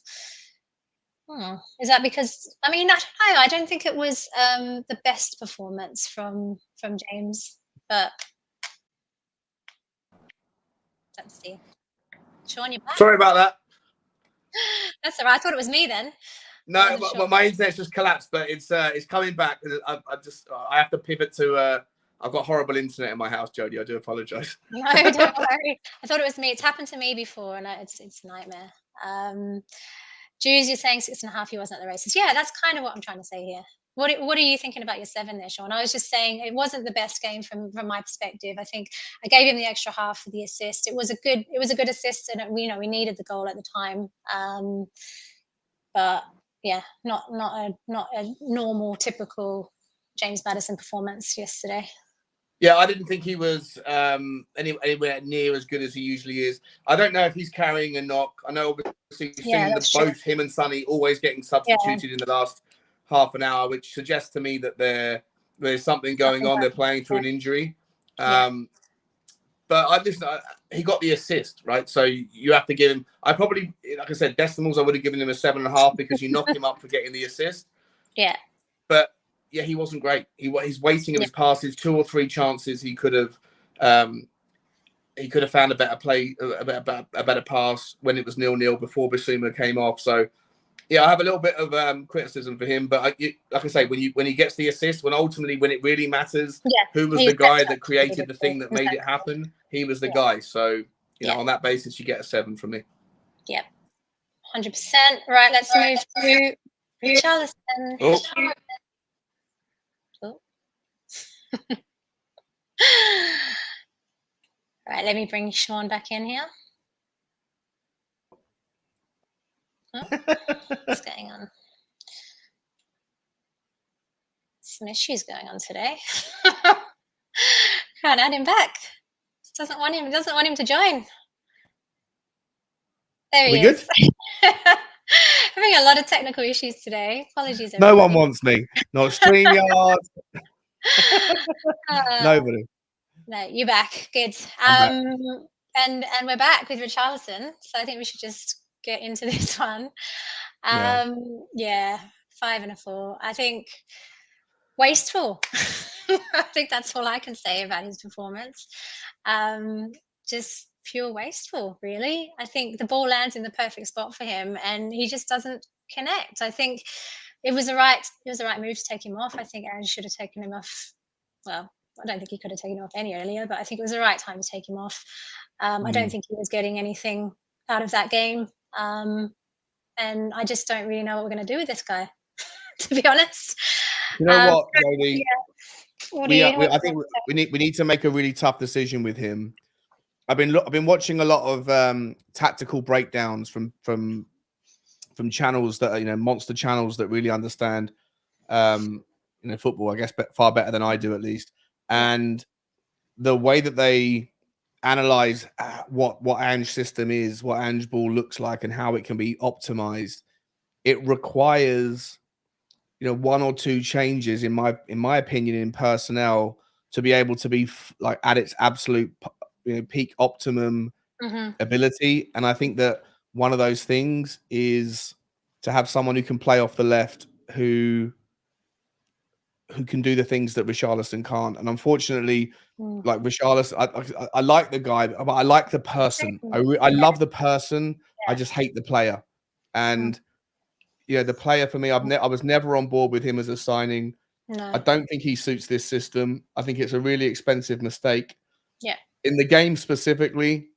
Is that because, I don't know. I don't think it was the best performance from James, but let's see. Sean, you're back. Sorry about that. That's all right. I thought it was me then. No, my internet's just collapsed, but it's coming back. I have to pivot to. I've got horrible internet in my house, Jodi. I do apologise. No, don't worry. I thought it was me. It's happened to me before, and it's a nightmare. Jews, you're saying 6.5. He wasn't at the races. Yeah, that's kind of what I'm trying to say here. What are you thinking about your 7 there, Sean? I was just saying it wasn't the best game from my perspective. I think I gave him the extra half for the assist. It was a good assist, and we needed the goal at the time. But yeah, not a normal, typical James Maddison performance yesterday. Yeah, I didn't think he was anywhere near as good as he usually is. I don't know if he's carrying a knock. I know obviously we've seen that both him and Sonny always getting substituted in the last half an hour, which suggests to me that there's something going on. They're playing through an injury. But he got the assist, right? So you have to give him. I probably, like I said, decimals, I would have given him a 7.5 because you knocked him up for getting the assist. Yeah. But yeah, he wasn't great. His weighting of his passes, 2 or 3 chances he could have found a better play, a better pass when it was 0-0 before Bissouma came off. So yeah, I have a little bit of criticism for him, but like I say, when he gets the assist, when it really matters, who was the guy that created the thing that made it happen? He was the guy. So you know, on that basis, you get a 7 from me. Yep, 100%. Right, let's move to Richarlison. Oh. Right, let me bring Sean back in here. Oh, what's going on? Some issues going on today. Can't add him back. Doesn't want him to join. There he is. Having a lot of technical issues today. Apologies, everybody. No one wants me. Not StreamYard. Nobody. No, you're back. Good. Back. And we're back with Richarlison. So I think we should just get into this one. Yeah, 5 and a 4. I think wasteful. I think that's all I can say about his performance. Just pure wasteful, really. I think the ball lands in the perfect spot for him, and he just doesn't connect. I think it was the right move to take him off. I think Aaron should have taken him off. Well, I don't think he could have taken him off any earlier, but I think it was the right time to take him off. I don't think he was getting anything out of that game, and I just don't really know what we're going to do with this guy, to be honest. You know what, Jodi? Yeah. I think we need to make a really tough decision with him. I've been watching a lot of tactical breakdowns from channels that are, monster channels that really understand football, I guess, far better than I do, at least. And the way that they analyze what Ange's system is, what Ange's ball looks like, and how it can be optimized, it requires 1 or 2 changes, in my opinion, in personnel to be able to be like at its absolute peak optimum ability. And I think that one of those things is to have someone who can play off the left, who can do the things that Richarlison can't. And unfortunately, like Richarlison, I like the guy, but I like the person. I love the person. I just hate the player. And the player for me, I was never on board with him as a signing. No. I don't think he suits this system. I think it's a really expensive mistake. Yeah. In the game specifically,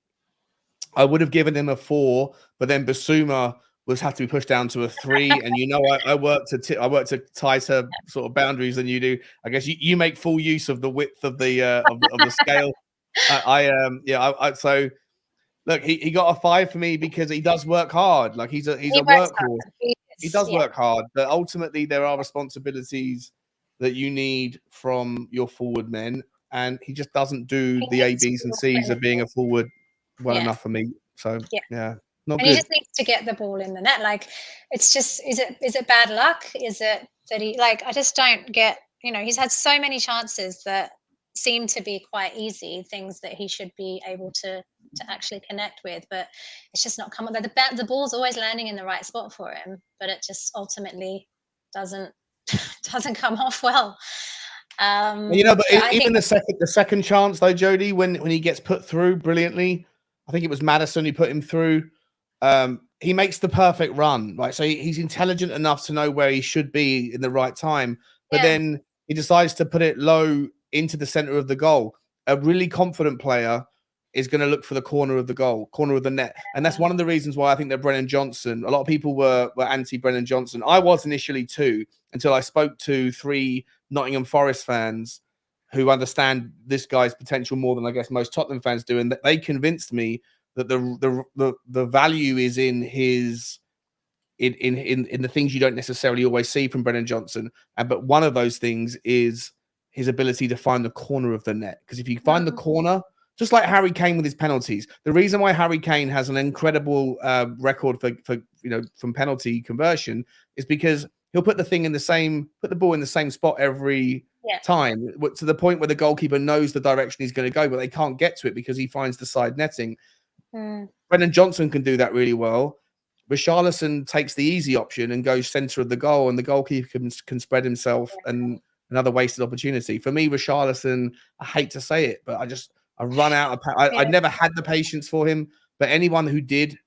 I would have given him a 4, but then Bissouma was have to be pushed down to a 3. And I work to tighter sort of boundaries than you do. I guess you make full use of the width of the of the scale. So look, he got a 5 for me because he does work hard. Like he's a workhorse. He does work hard, but ultimately there are responsibilities that you need from your forward men, and he just doesn't do the A, B's, and C's of being a forward well enough for me. So not good. He just needs to get the ball in the net. Like, it's just, is it bad luck? Is it that he, like, I just don't get, he's had so many chances that seem to be quite easy, things that he should be able to actually connect with, but it's just not coming. The ball's always landing in the right spot for him, but it just ultimately doesn't come off well. But even the second chance though, Jodi, when he gets put through brilliantly, I think it was Maddison who put him through. He makes the perfect run, right? So he's intelligent enough to know where he should be in the right time, but then he decides to put it low into the center of the goal. A really confident player is going to look for the corner of the goal, corner of the net. And that's one of the reasons why I think that Brennan Johnson, a lot of people were anti-Brennan Johnson. I was initially too, until I spoke to 3 Nottingham Forest fans who understand this guy's potential more than I guess most Tottenham fans do. And they convinced me that the value is in his in the things you don't necessarily always see from Brennan Johnson. But one of those things is his ability to find the corner of the net. Because if you find the corner, just like Harry Kane with his penalties, the reason why Harry Kane has an incredible record for from penalty conversion is because he'll put the ball in the same spot every time, to the point where the goalkeeper knows the direction he's going to go, but they can't get to it because he finds the side netting. Brennan Johnson can do that really well. Richarlison takes the easy option and goes centre of the goal, and the goalkeeper can spread himself, and another wasted opportunity. For me, Richarlison, I hate to say it, but I run out of I never had the patience for him, but anyone who did,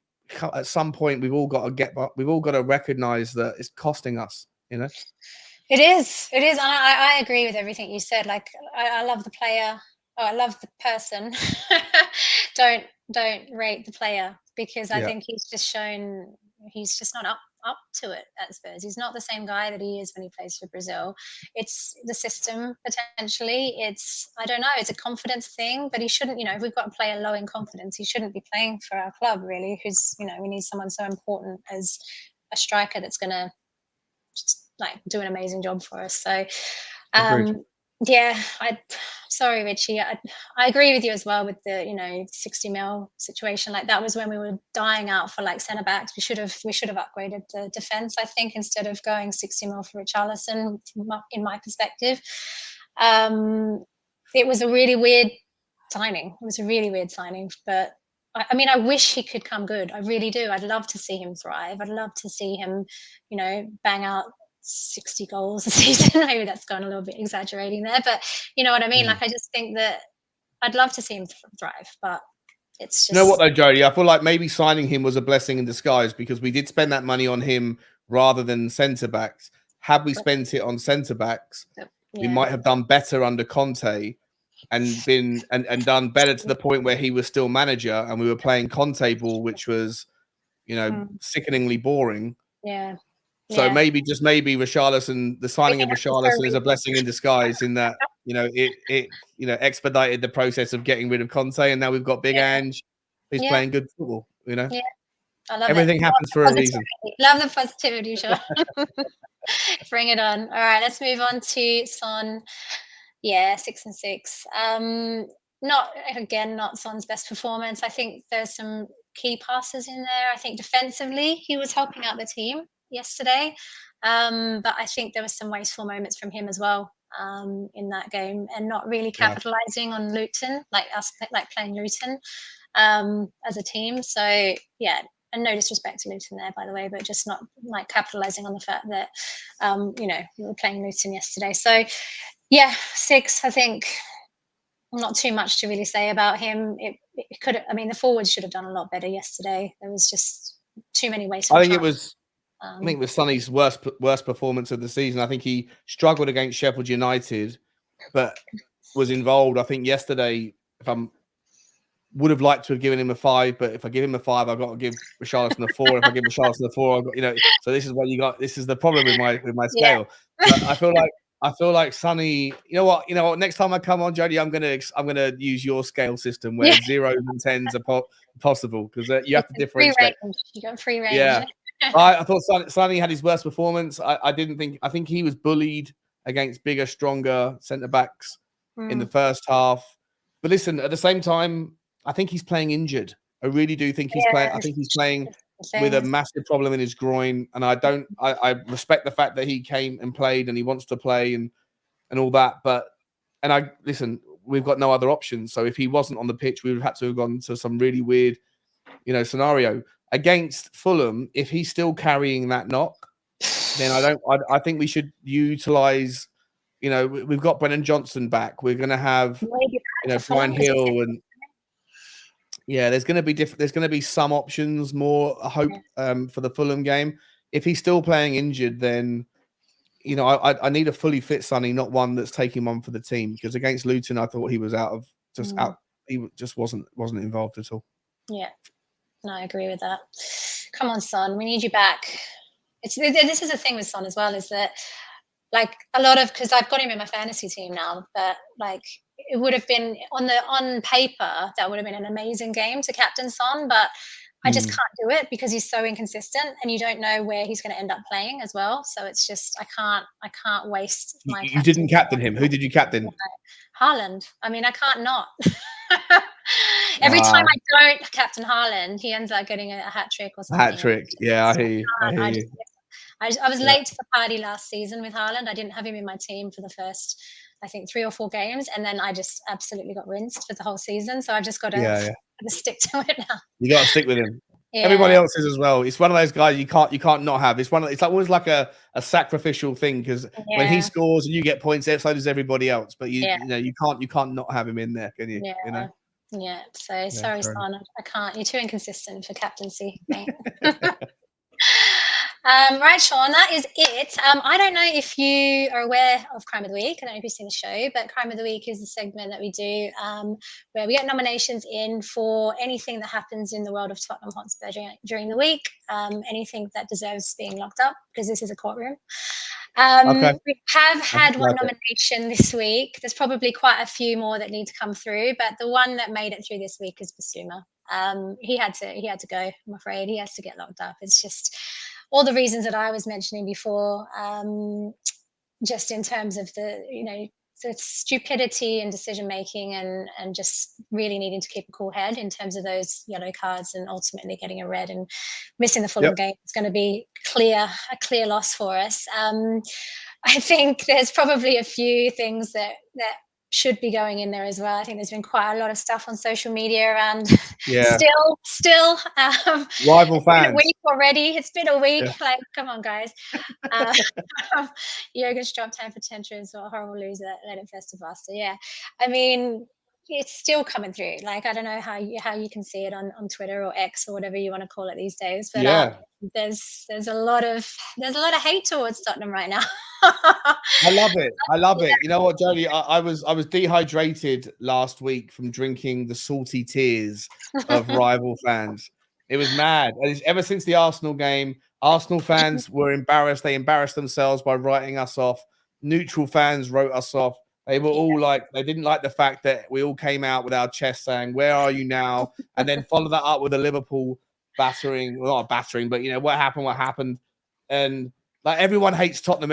at some point, we've all got to recognize that it's costing us, you know. It is. I agree with everything you said. Like, I love the player. Oh, I love the person. don't rate the player, because I think he's just shown he's just not up to it at Spurs. He's not the same guy that he is when he plays for Brazil. It's the system, potentially. It's, I don't know, it's a confidence thing, but he shouldn't, if we've got a player low in confidence, he shouldn't be playing for our club, really, who's, we need someone so important as a striker that's going to just do an amazing job for us. So, yeah, sorry, Richie. I agree with you as well with the 60 mil situation. Like, that was when we were dying out for centre backs. We should have upgraded the defence, I think, instead of going 60 mil for Richarlison. In my perspective, it was a really weird signing. But I mean, I wish he could come good. I really do. I'd love to see him thrive. I'd love to see him, bang out 60 goals a season. Maybe that's gone a little bit exaggerating there, but you know what I mean? I just think that I'd love to see him thrive, but it's just... You know what though, Jodi? I feel like maybe signing him was a blessing in disguise, because we did spend that money on him rather than centre-backs. Had we spent it on centre-backs, we might have done better under Conte and done better to the point where he was still manager and we were playing Conte ball, which was, sickeningly boring. Yeah. So maybe Richarlison, the signing of Richarlison is a blessing in disguise, in that, it expedited the process of getting rid of Conte, and now we've got Big Ange, who's playing good football, Yeah. I love everything happens for a reason. Love the positivity, sure. Bring it on. All right, let's move on to Son. Yeah, 6 and 6. Not Son's best performance. I think there's some key passes in there. I think defensively he was helping out the team yesterday, but I think there was some wasteful moments from him as well in that game, and not really capitalizing on Luton, like playing Luton as a team. So yeah, and no disrespect to Luton there, by the way, but just not capitalizing on the fact that we were playing Luton yesterday. So yeah, 6. I think not too much to really say about him. It could. I mean, the forwards should have done a lot better yesterday. There was just too many wasted. I think it was Sonny's worst performance of the season. I think he struggled against Sheffield United, but was involved. I think yesterday, would have liked to have given him a 5, but if I give him a 5, I've got to give Richarlison a 4. If I give Richarlison a 4, I've got, so this is what you got. This is the problem with my scale. But I feel like Sonny, you know what? Next time I come on, Jodi, I'm gonna use your scale system where 0s and 10s are possible, because you have to differentiate. You got free range. Yeah, I thought Sonny had his worst performance. I think he was bullied against bigger, stronger centre backs in the first half. But listen, at the same time, I think he's playing injured. I really do think he's playing. I think he's playing with a massive problem in his groin, and I respect the fact that he came and played and he wants to play and all that. But we've got no other options. So if he wasn't on the pitch, we would have had to have gone to some really weird, scenario against Fulham. If he's still carrying that knock, then I think we should utilize. We've got Brennan Johnson back. We're going to have Brian Hill and. Yeah, there's going to be There's going to be some options more. I hope for the Fulham game. If he's still playing injured, then I need a fully fit Sonny, not one that's taking one for the team. Because against Luton, I thought he was out. He just wasn't involved at all. Yeah, no, I agree with that. Come on, Son, we need you back. This is the thing with Son as well, is that because I've got him in my fantasy team now, but it would have been on paper, that would have been an amazing game to captain Son, but I just can't do it because he's so inconsistent, and you don't know where he's going to end up playing as well. So it's just I can't waste my. You didn't captain him. Who did you captain? Haaland. I mean, I can't not. Every time I don't captain Haaland, he ends up getting a hat trick or something. Hat trick. Yeah, I hear you. I was late to the party last season with Haaland. I didn't have him in my team for the first, I think, 3 or 4 games, and then I just absolutely got rinsed for the whole season. So I've just got to stick to it now. You got to stick with him. Everybody Yeah, else is as well. It's one of those guys you can't not have. It's it's like always like a sacrificial thing because when he yeah, scores and you get points, so does everybody else. But yeah, you can't not have him in there, can you? You know. yeah, yeah. So Yeah, sorry, fair enough. Son, I can't. You're too inconsistent for captaincy, mate. Right, Sean, that is it. I don't know if you are aware of Crime of the Week. I don't know if you've seen the show, but Crime of the Week is a segment that we do where we get nominations in for anything that happens in the world of Tottenham Hotspur during the week, anything that deserves being locked up, because this is a courtroom. Okay, We have I had one like it. nomination this week. There's probably quite a few more that need to come through, but the one that made it through this week is Basuma. He had to go. I'm afraid he has to get locked up. It's just all the reasons that I was mentioning before. Just in terms of the stupidity and decision making, and just really needing to keep a cool head in terms of those yellow cards, and ultimately getting a red and missing the Fulham Yep. game. It's going to be a clear loss for us. I think there's probably a few things that should be going in there as well. I think there's been quite a lot of stuff on social media around Yeah. still Rival it's been a fans. week already. It's been a week. Yeah. Like, come on, guys. Uh, Jurgen's dropped 10 for tantrums, or a horrible loser, let it fester faster. Yeah. I mean, it's still coming through. Like, I don't know how you can see it on Twitter or X or whatever you want to call it these days, but Yeah. there's a lot of hate towards Tottenham right now. I love it. I love Yeah. it. You know what, Jody? I was dehydrated last week from drinking the salty tears of rival fans. It was mad. And ever since the Arsenal game, Arsenal fans were embarrassed. They embarrassed themselves by writing us off. Neutral fans wrote us off. They were all like, they didn't like the fact that we all came out with our chest saying, "Where are you now?" And then follow that up with a Liverpool battering, well, not battering, but what happened. And like everyone hates Tottenham.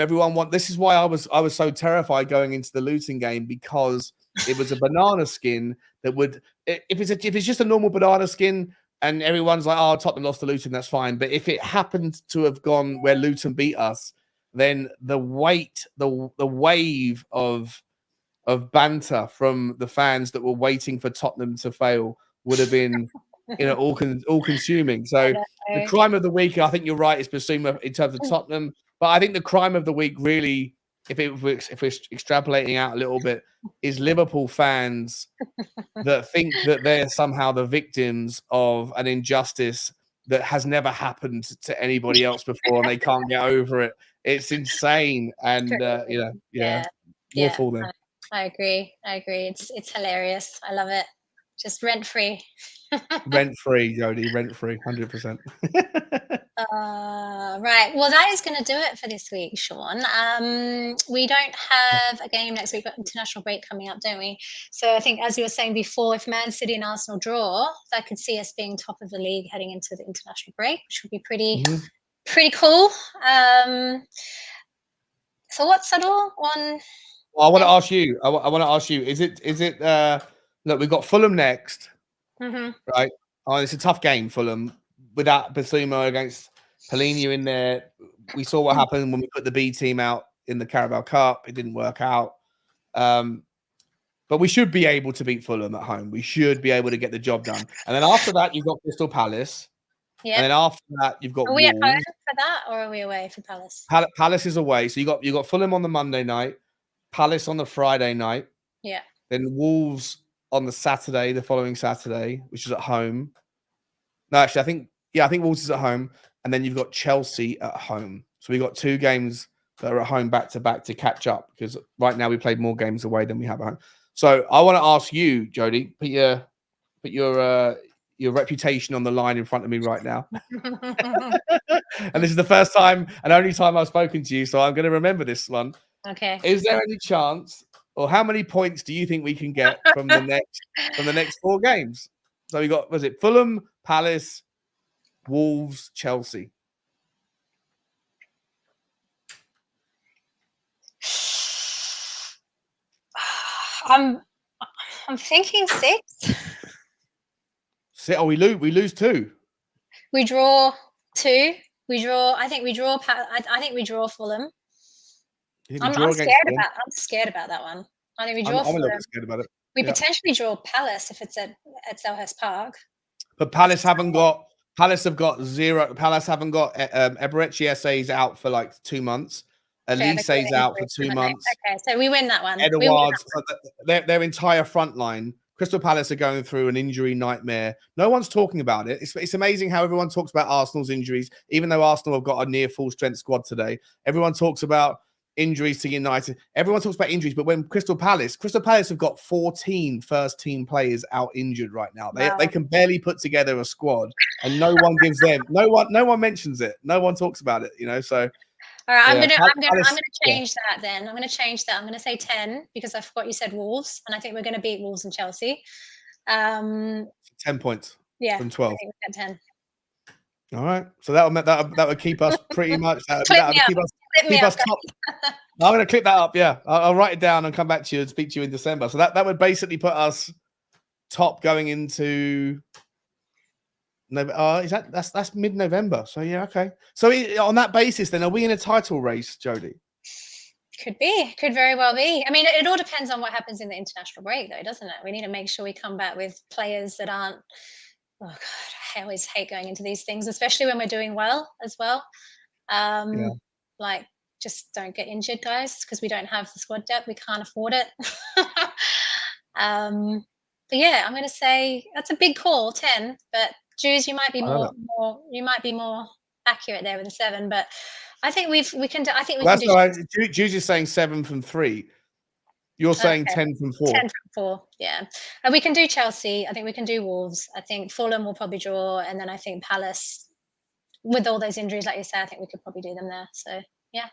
This is why I was so terrified going into the Luton game, because it was a banana skin that would, if it's just a normal banana skin and everyone's like, "Oh, Tottenham lost to Luton," that's fine. But if it happened to have gone where Luton beat us, then the wave of banter from the fans that were waiting for Tottenham to fail would have been, all consuming. I So the know. crime of the week, I think you're right, is Basuma in terms of Tottenham. But I think the crime of the week really, if we're extrapolating out a little bit, is Liverpool fans that think that they're somehow the victims of an injustice that has never happened to anybody else before, and they can't get over it. It's insane, and Yeah, more yeah. for them. I agree. It's hilarious. I love it. Just rent free. Rent free, Jody, rent free, 100%. Right. Well, that is going to do it for this week, Sean. We don't have a game next week, but international break coming up, don't we? So I think, as you were saying before, if Man City and Arsenal draw, that could see us being top of the league heading into the international break, which would be pretty cool. Thoughts at all on? Well, I want to ask you. I want to ask you. Is it? Look, we've got Fulham next, right? Oh, it's a tough game, Fulham, without Basuma against Paulinho in there. We saw what happened when we put the B team out in the Carabao Cup. It didn't work out. But we should be able to beat Fulham at home. We should be able to get the job done. And then after that, you've got Crystal Palace. Yeah. And then after that, you've got Are we at home Wolves. for that, or are we away for Palace? Palace is away. So you got Fulham on the Monday night, Palace on the Friday night. Yeah. Then Wolves on the Saturday, the following Saturday, which is at home. No, actually, I think Wolves is at home. And then you've got Chelsea at home. So we've got 2 games that are at home back to back to catch up, because right now we played more games away than we have at home. So I want to ask you, Jody, put your reputation on the line in front of me right now. And this is the first time and only time I've spoken to you, so I'm going to remember this one. Okay. Is there any chance, or how many points do you think we can get from the next 4 games? So we got, was it Fulham, Palace, Wolves, Chelsea? I'm thinking 6. Oh, we lose 2. We draw 2. I think we draw. I think we draw Fulham. You think we I'm draw against Fulham? scared about that one. I think we I'm draw a little Fulham. bit scared about it. We Yeah. potentially draw Palace if it's at Selhurst Park. But Palace haven't got Palace have got 0. Palace haven't got Eberechi Ese's out for like 2 months. Elise's out for 2 months. Okay, so we win that one. Edouard's, their entire front line. Crystal Palace are going through an injury nightmare. No one's talking about it. It's amazing how everyone talks about Arsenal's injuries, even though Arsenal have got a near full strength squad today. Everyone talks about injuries to United. Everyone talks about injuries, but when Crystal Palace have got 14 first team players out injured right now. They can barely put together a squad, and no one gives them no one mentions it. No one talks about it. So. All right, I'm gonna change that then. I'm gonna change that. I'm gonna say 10 because I forgot you said Wolves, and I think we're gonna beat Wolves and Chelsea. 10 points. Yeah, from 12. I think we got 10. All right, so that would keep us pretty much. That would keep us top. I'm gonna clip that up. Yeah, I'll write it down and come back to you and speak to you in December. So that would basically put us top going into. That's mid-November. So yeah, okay. So on that basis, then, are we in a title race, Jodi? Could be. Could very well be. I mean, it all depends on what happens in the international break, though, doesn't it? We need to make sure we come back with players that aren't. Oh God, I always hate going into these things, especially when we're doing well as well. Like, just don't get injured, guys, because we don't have the squad depth. We can't afford it. But yeah, I'm going to say that's a big call, 10. But Jews, you might be more accurate there with a 7. But I think we can do. I think we can do. That's all right. Jews is saying 7 from 3. You're saying 10 from 4. 10 from 4, yeah. And we can do Chelsea. I think we can do Wolves. I think Fulham will probably draw, and then I think Palace, with all those injuries, like you said, I think we could probably do them there. So yeah.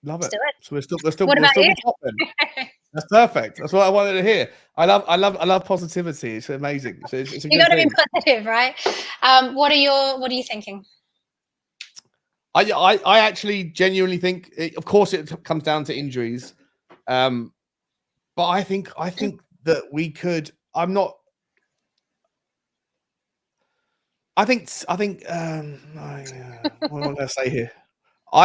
Love Let's it. do it. So we're still top then. That's perfect. That's what I wanted to hear. I love positivity. It's amazing. It's a you got to be positive, right? What are you thinking? I actually genuinely think, of course, it comes down to injuries, but I think that we could. I'm not. I think. What am I going to say here?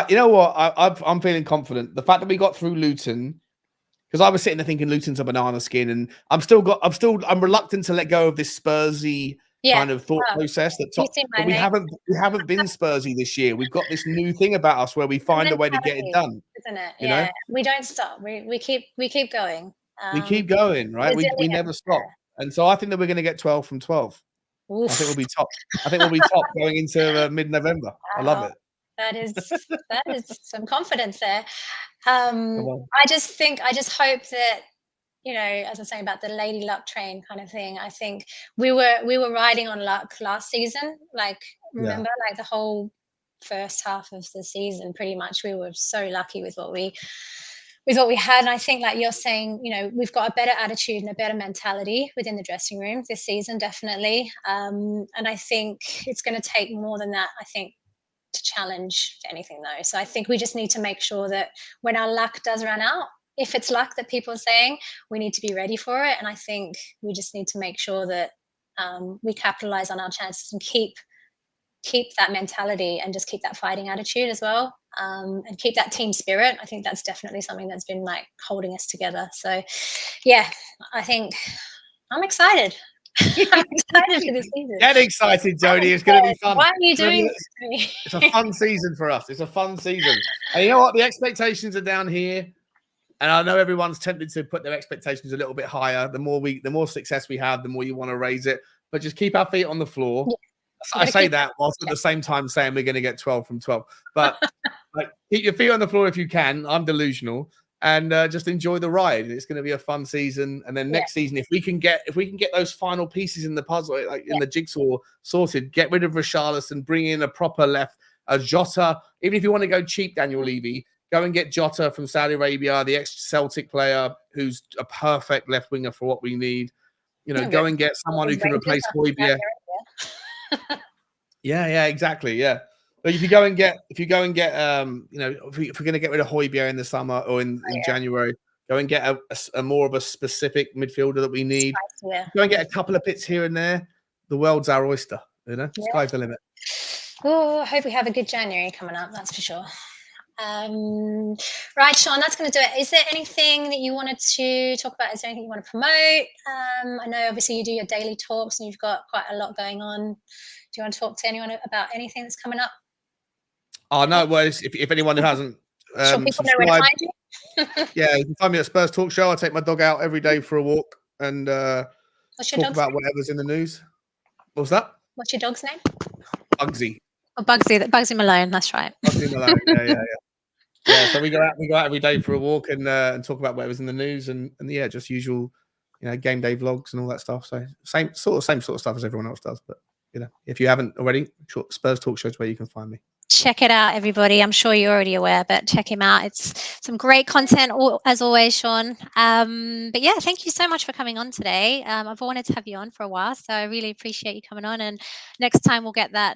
You know what? I'm feeling confident. The fact that we got through Luton, because I was sitting there thinking Luton's a banana skin, and I'm reluctant to let go of this Spursy kind of thought process. But we haven't been Spursy this year. We've got this new thing about us where we find a way to get it done, isn't it? You know? We don't stop. We keep going. We keep going, right? We never stop, and so I think that we're going to get 12 from 12. Oof. I think we'll be top. I think we'll be top going into mid-November. Wow. I love it. That is some confidence there. I just hope that, as I'm saying about the lady luck train kind of thing, I think we were riding on luck last season. Like, remember, like the whole first half of the season, pretty much we were so lucky with what we had. And I think, like you're saying, we've got a better attitude and a better mentality within the dressing room this season, definitely. And I think it's going to take more than that, I think, to challenge anything, though. So I think we just need to make sure that when our luck does run out, if it's luck that people are saying, we need to be ready for it. And I think we just need to make sure that we capitalize on our chances and keep that mentality and just keep that fighting attitude as well, and keep that team spirit. I think that's definitely something that's been like holding us together. So yeah, I think I'm excited. I'm excited for this season. Get excited, Jodi. It's going to be fun. Why are you doing this to me? It's a fun season for us. It's a fun season. And you know what? The expectations are down here. And I know everyone's tempted to put their expectations a little bit higher. The more success we have, the more you want to raise it. But just keep our feet on the floor. Yeah. I say that whilst at the same time saying we're going to get 12 from 12. But keep your feet on the floor if you can. I'm delusional. And just enjoy the ride. It's going to be a fun season. And then next season, if we can get those final pieces in the puzzle, like in the jigsaw sorted, get rid of Richarlison, bring in a proper left, a Jota. Even if you want to go cheap, Daniel Levy, go and get Jota from Saudi Arabia, the ex-Celtic player who's a perfect left winger for what we need. Go and get someone who can replace Hojbjerg. Yeah, exactly. Yeah. But if you go and get, if we're going to get rid of Hojbjerg in the summer or in January, go and get a more of a specific midfielder that we need. Go and get a couple of bits here and there. The world's our oyster, Sky's the limit. Oh, I hope we have a good January coming up. That's for sure. Right, Sean, that's going to do it. Is there anything that you wanted to talk about? Is there anything you want to promote? I know obviously you do your daily talks and you've got quite a lot going on. Do you want to talk to anyone about anything that's coming up? Oh no, well, if anyone who hasn't Sure, people know where to subscribed, find you. yeah, you can find me at Spurs Talk Show. I take my dog out every day for a walk and What's your talk dog's about name? whatever's in the news. What's that? What's your dog's name? Bugsy. Oh, Bugsy Malone. That's right. Bugsy Malone. Yeah. So we go out every day for a walk and talk about whatever's in the news and yeah, just usual, game day vlogs and all that stuff. So same sort of stuff as everyone else does. But if you haven't already, Spurs Talk Show is where you can find me. Check it out, everybody. I'm sure you're already aware, but check him out. It's some great content, as always, Sean. But yeah, thank you so much for coming on today. I've wanted to have you on for a while, so I really appreciate you coming on. And next time we'll get that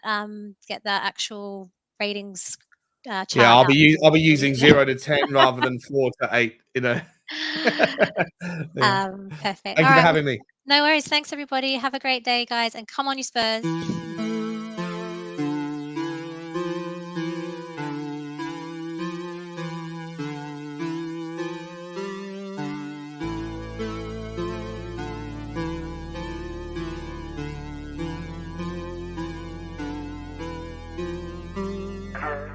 actual ratings chart. Yeah, I'll be using 0 to 10 rather than 4 to 8. Perfect. Thank you for having me. No worries. Thanks, everybody. Have a great day, guys, and come on, you Spurs.